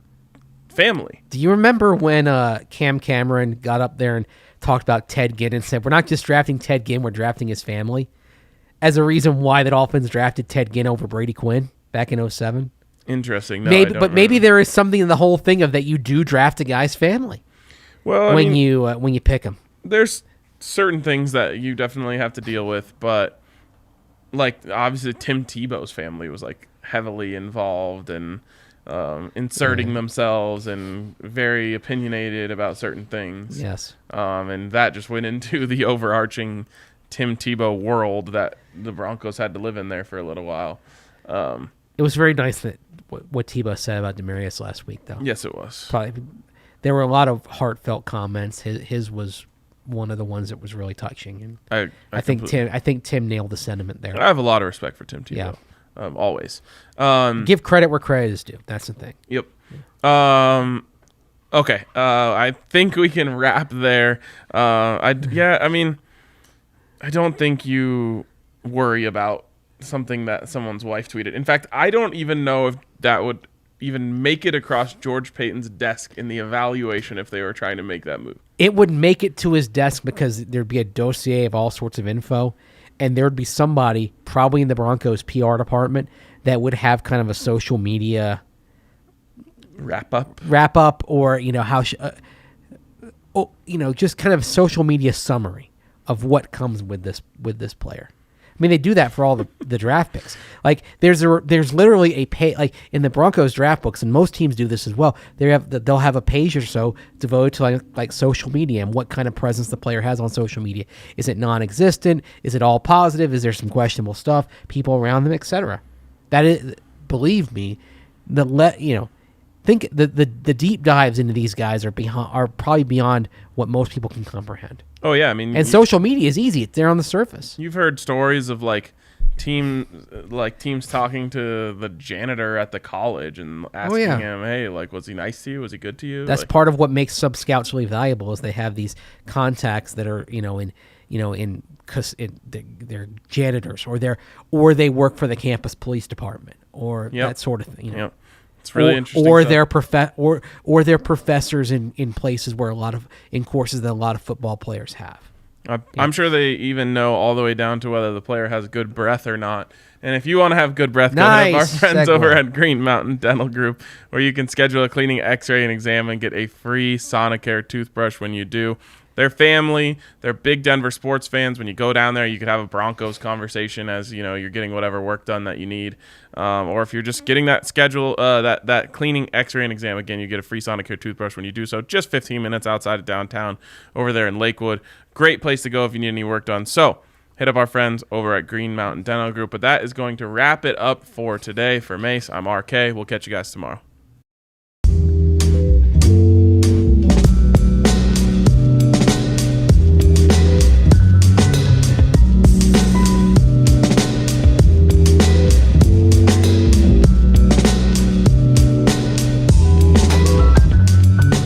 family. Do you remember when Cam Cameron got up there and talked about Ted Ginn and said, we're not just drafting Ted Ginn, we're drafting his family, as a reason why the Dolphins drafted Ted Ginn over Brady Quinn back in 2007? Interesting. No, maybe there is something in the whole thing of that you do draft a guy's family. Well, when you pick him, there's certain things that you definitely have to deal with, but obviously Tim Tebow's family was heavily involved and inserting themselves and very opinionated about certain things. Yes. And that just went into the overarching Tim Tebow world that the Broncos had to live in there for a little while. It was very nice that what Tebow said about Demaryius last week, though. Yes, it was. Probably there were a lot of heartfelt comments. His was one of the ones that was really touching, and I think Tim nailed the sentiment there. I have a lot of respect for Tim Tebow. Yeah. Always. Give credit where credit is due. That's the thing. Yep. Okay. I think we can wrap there. I don't think you worry about something that someone's wife tweeted. In fact, I don't even know if that would even make it across George Paton's desk in the evaluation if they were trying to make that move. It would make it to his desk because there'd be a dossier of all sorts of info, and there would be somebody, probably in the Broncos PR department, that would have kind of a social media wrap up, or just kind of social media summary of what comes with this player. I mean, they do that for all the draft picks. There's literally a pay, in the Broncos draft books, and most teams do this as well. They'll have a page or so devoted to like social media and what kind of presence the player has on social media. Is it non-existent? Is it all positive? Is there some questionable stuff? People around them, etc. That is, believe me, think the deep dives into these guys are probably beyond what most people can comprehend. Oh yeah, I mean, and social media is easy; it's there on the surface. You've heard stories of teams talking to the janitor at the college and asking him, "Hey, like, was he nice to you? Was he good to you?" That's part of what makes sub scouts really valuable is they have these contacts that are they're janitors or they work for the campus police department or that sort of thing. Yep. It's really interesting. Or they're professors in places where in courses that a lot of football players have. I'm sure they even know all the way down to whether the player has good breath or not. And if you want to have good breath, go to our friends over at Green Mountain Dental Group, where you can schedule a cleaning, x-ray, and exam and get a free Sonicare toothbrush when you do. They're family. They're big Denver sports fans. When you go down there, you could have a Broncos conversation as you're getting whatever work done that you need. Or if you're just getting that schedule, that cleaning, x-ray, and exam, again, you get a free Sonicare toothbrush when you do so. Just 15 minutes outside of downtown over there in Lakewood. Great place to go if you need any work done. So hit up our friends over at Green Mountain Dental Group. But that is going to wrap it up for today. For Mace, I'm RK. We'll catch you guys tomorrow.